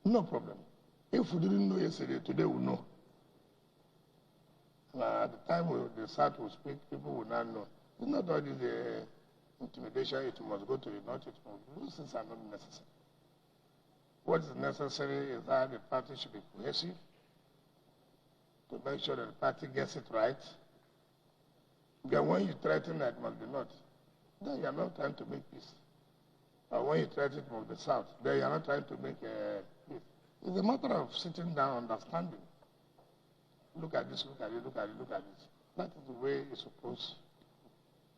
No problem. If we didn't know yesterday, today we know. At the time the South will speak, people will not know. It's not all this intimidation, it must go to the North, it must. Those things are not necessary. What is necessary is that the party should be cohesive, to make sure that the party gets it right. Because when you threaten that it must be North, then you are not trying to make peace. Or when you threaten it must be South, then you are not trying to make peace. It's a matter of sitting down, understanding. Look at this, look at it, look at it, look at this. That is the way it's supposed.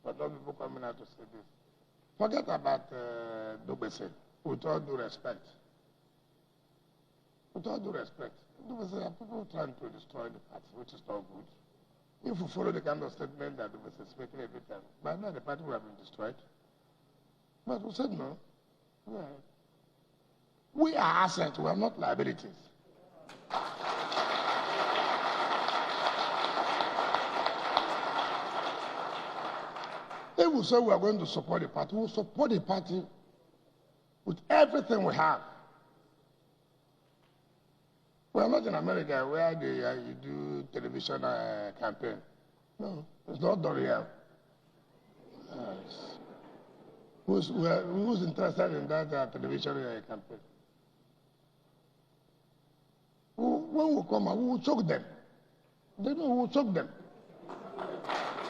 But not people coming out to say this. Forget about Dubese, with all due respect. With all due respect. Dubese are people trying to destroy the party, which is not good. If we follow the kind of statement that Dubese is making every time, by now the party would have been destroyed. But we said no. Yeah. We are assets, we are not liabilities. If we say we are going to support the party, we'll support the party with everything we have. We are not in America where you do television campaign. No, it's not done here. Who's interested in that television campaign? When we come out, we will choke them. They know we will choke them.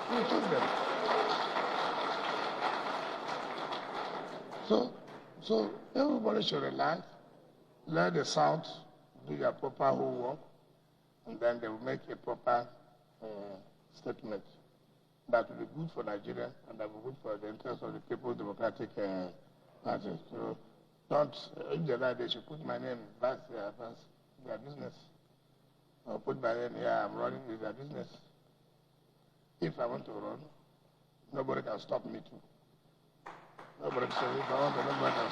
We will choke them. So everybody should relax, let the South do their proper homework, and then they will make a proper statement that will be good for Nigeria and that will be good for the interest of the People's Democratic Party. So don't, if they like, they should put my name back there, that's their business. Or put my name here, I'm running with their business. If I want to run, nobody can stop me too. Nobody can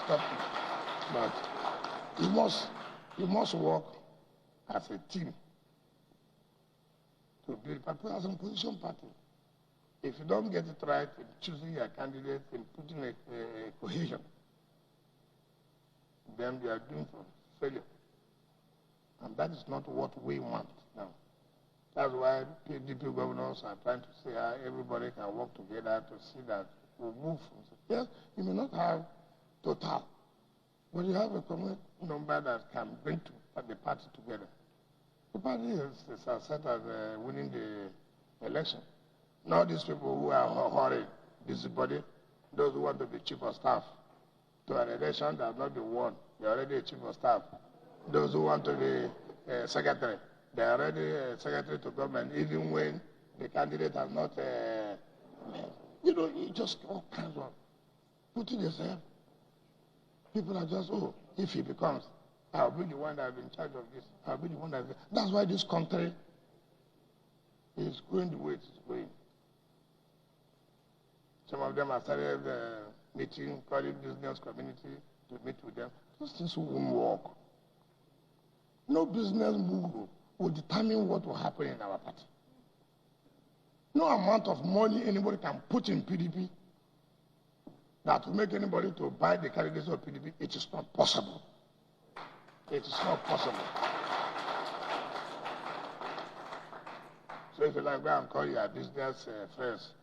stop me. But you must work as a team to build party as an opposition party. If you don't get it right in choosing your candidate, in putting a cohesion, then you are doomed for failure. And that is not what we want now. That's why PDP governors are trying to say how everybody can work together to see that we move from. Yes, you may not have total, but you have a common number that can bring the party together. The party is set as winning the election. Not these people who are hurrying, busybody, those who want to be chief of staff to an election that has not been won. They're already a chief of staff. Those who want to be secretary, they're already secretary to government, even when the candidate has not, you just all kinds of putting yourself. People are just, if he becomes, I'll be the one that will be in charge of this. I'll be the one that. That's why this country is going the way it's going. Some of them have started meeting, calling business community to meet with them. Those things won't work. No business move will determine what will happen in our party. No amount of money anybody can put in PDP that will make anybody to buy the candidates of PDP, it is not possible. It is not possible. So if you like, go and call your business friends,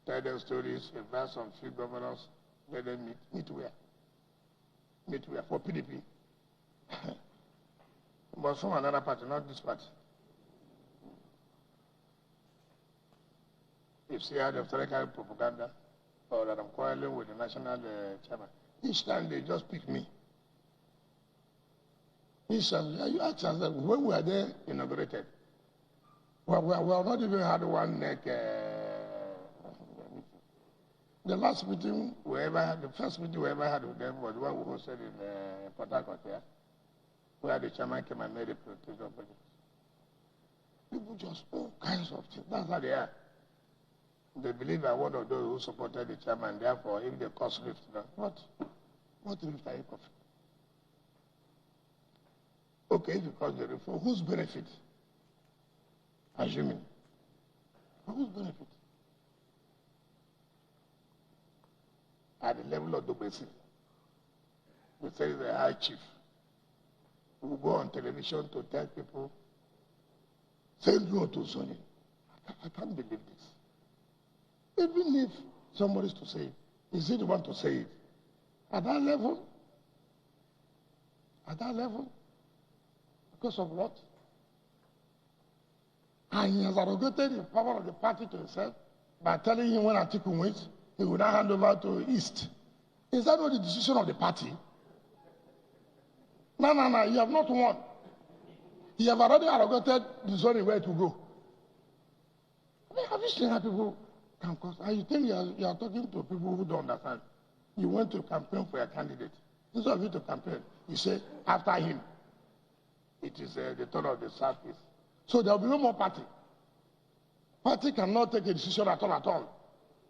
tell them stories, invite some few governors, let them meet where? Meet where? For PDP. But from another party, not this party. If see how they've started carrying propaganda, or that I'm quarreling with the national chairman, each time they just pick me. Each time, you ask us that when we are there inaugurated, we have not even had one neck. The last meeting we ever had, the first meeting we ever had with them was one we hosted in Port Harcourt, where the chairman came and made a presentation for us. People just all kinds of things. That's how they are. They believe I'm one of those who supported the chairman, therefore, if they cause rift, what rift are you causing? Okay, if you cause the rift, for whose benefit? Assuming. For whose benefit? At the level of the basic. They say the high chief who go on television to tell people, say no to zoning. I can't believe this. Even if somebody's to say it, is he the one to say it? At that level? At that level? Because of what? And he has arrogated the power of the party to himself by telling him when Atiku wins, he will now hand over to East. Is that not the decision of the party? No, you have not won. You have already arrogated the zone where to go. I mean, have you seen how people can cause? And you think you are talking to people who don't understand. You went to campaign for a candidate. Instead of you to campaign, you say, after him, it is the turn of the Southeast. So there will be no more party. Party cannot take a decision at all.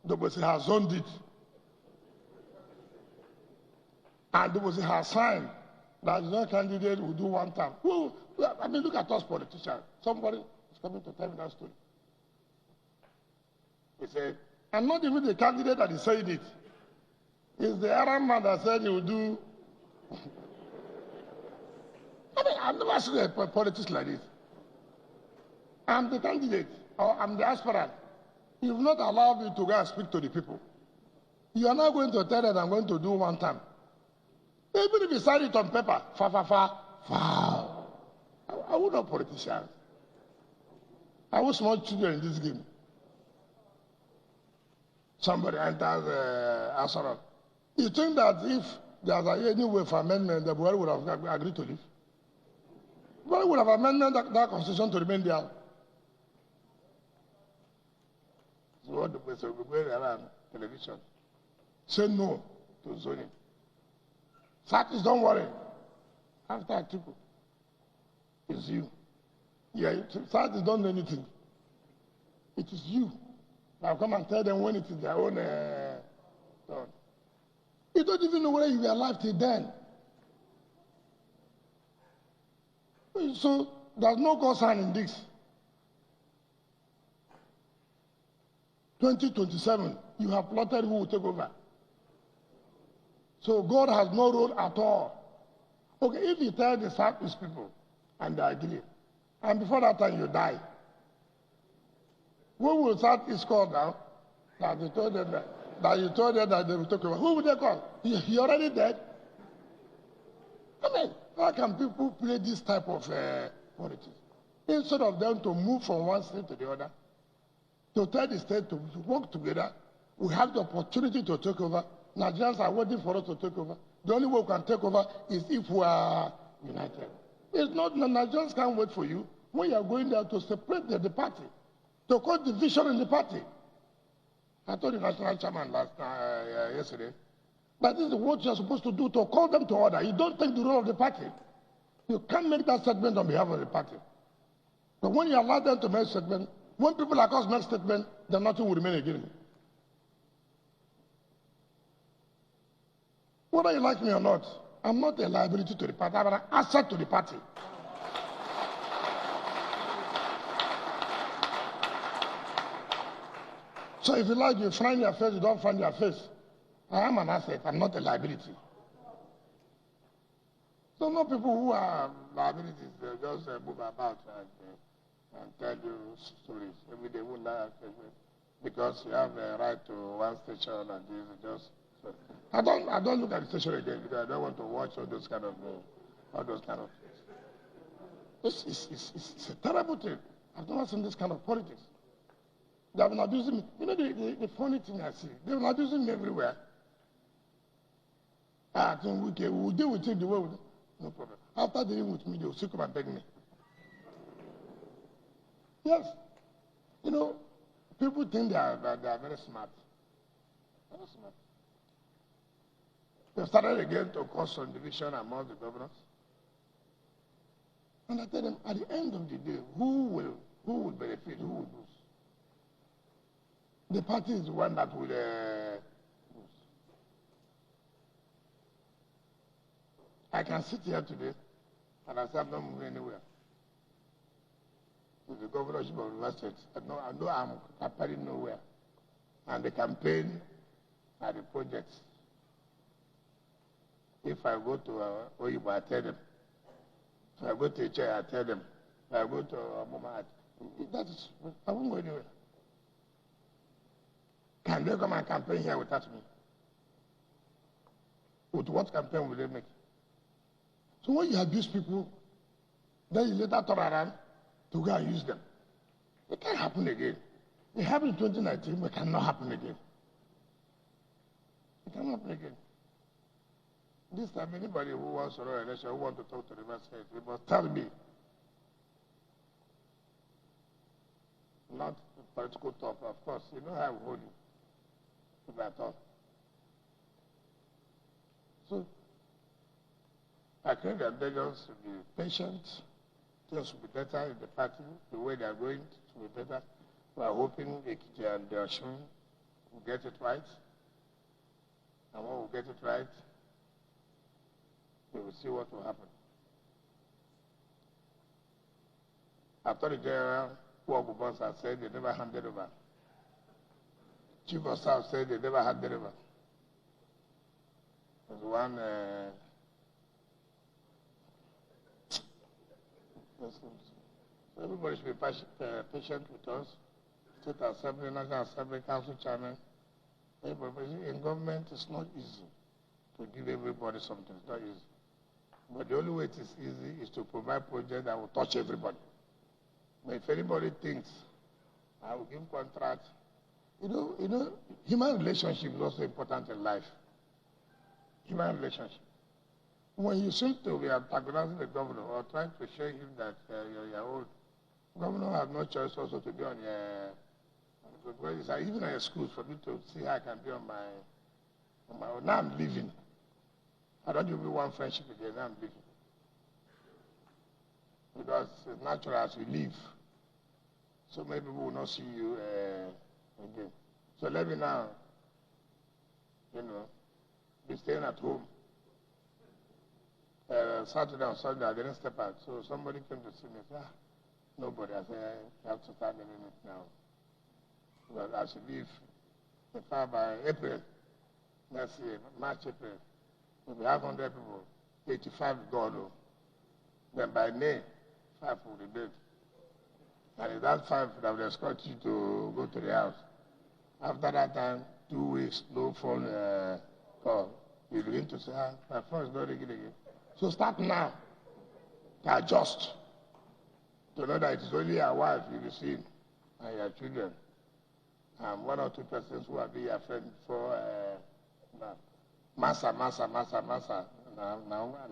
The Bosi has zoned it. And the Bosi has signed that no candidate will do one term. Well, I mean, look at us politicians. Somebody is coming to tell me that story. He said, and not even the candidate that is saying it. It's the Arab man that said he will do. I mean, I've never seen a politics like this. I'm the candidate, or I'm the aspirant. You've not allowed me to go and speak to the people. You are not going to tell them I'm going to do one time. Even if you sign it on paper, foul. I would not politicians. I was small children in this game. Somebody enters Asarok. You think that if there's any way for amendment, the Buhari would have agreed to leave? Buhari would have amended that constitution to remain there. So what the person will go around television. Say no to zoning. Satis, don't worry. After Atiku, it's you. Yeah, Satis don't know anything. It is you. Now come and tell them when it is their own turn. You don't even know whether you were alive till then. So there's no concern in this. 2027, you have plotted who will take over. So God has no role at all. Okay, if you tell the Southeast people and they agree, and before that time you die, who will Southeast call now? That you told them that they will take over. Who will they call? He already dead. I mean, how can people play this type of politics? Instead of them to move from one state to the other, to tell the state to work together, we have the opportunity to take over. Nigerians are waiting for us to take over. The only way we can take over is if we are united. It's not, Nigerians can't wait for you when you are going there to separate the party, to cause division in the party. I told the national chairman yesterday that this is what you are supposed to do, to call them to order. You don't take the role of the party. You can't make that statement on behalf of the party. But when you allow them to make statement, when people like us make statement, then nothing will remain again. Whether you like me or not, I'm not a liability to the party, I'm an asset to the party. So if you like, you find your face, you don't find your face. I am an asset, I'm not a liability. So no people who are liabilities, they just move about and tell you stories. Maybe they won't like because you have a right to one station and this just. So I don't look at the station again because I don't want to watch all those kind of things. It's a terrible thing. I've never seen this kind of politics. They have been abusing me. You know the funny thing I see, they've been abusing me everywhere. I think we'll deal with it the way we do. No problem. After dealing with me, they will still come and beg me. Yes. You know, people think they are very smart. Very smart. They started again to cause some division among the governors. And I tell them, at the end of the day, who will benefit, who will lose? The party is the one that will lose. I can sit here today and I say I'm not moving anywhere. With the governorship of River State, I know I'm appearing nowhere. And the campaign and the projects. If I go to Oyibo, I tell them. If I go to Iche, I tell them. If I go to Moma, I won't go anywhere. Can they come and campaign here without me? With what campaign will they make? So when you abuse people, then you later turn around to go and use them. It can't happen again. It happened in 2019, but it cannot happen again. It cannot happen again. This time, anybody who wants to run an election, who wants to talk to the Vice President, they must tell me. Not the political talk, of course. You know how I will hold you. If I talk. So, I think that Belgians should be patient. Things will be better in the party. The way they are going to be better. We are hoping Ekiti and Osun will get it right. And when we get it right, we will see what will happen. Attorney General Wike said they never handed over. Chief of Staff said they never handed over. There's one so everybody should be patient with us. State Assembly, National Assembly, Council Chairman. Everybody in government, it's not easy to give everybody something. It's not easy. But the only way it is easy is to provide projects that will touch everybody. But if anybody thinks, I will give contract, you know, human relationship is also important in life. Human relationship. When you seem to be antagonizing the governor or trying to show him that you're old, governor has no choice also to be on your, even at school for me to see how I can be on my own. Now I'm leaving. I don't even want friendship again. Now I'm leaving. Because it's natural as you leave. So many people will not see you again. So let me now, be staying at home. Saturday and Sunday, I didn't step out. So somebody came to see me. Nobody. I said, I have to start living it now. But I should leave. In fact, by April, next year, March, April, if we have 100 people, 85 gone. Then by May, 5 will be dead. And it's that 5 that will escort you to go to the house. After that time, 2 weeks, no phone call. You begin to say, my phone is not ringing again. So start now to adjust to know that it is only your wife you will see and your children. And 1 or 2 persons who have been your friend for massa. Now,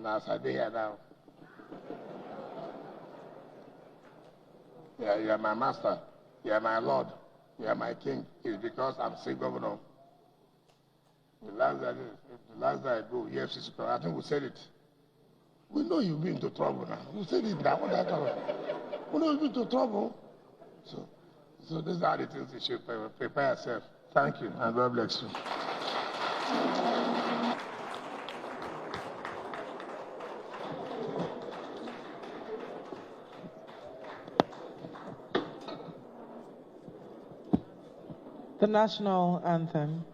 as I do here now. Yeah, you are my master. You are my Lord. You are my king. It's because I'm still governor. The last day I go, yes, I think we said it. We know you've been into trouble now. We said it now. What are you talking about? We know you've been into trouble. So these are the things you should prepare yourself. Thank you, and God bless you. The national anthem.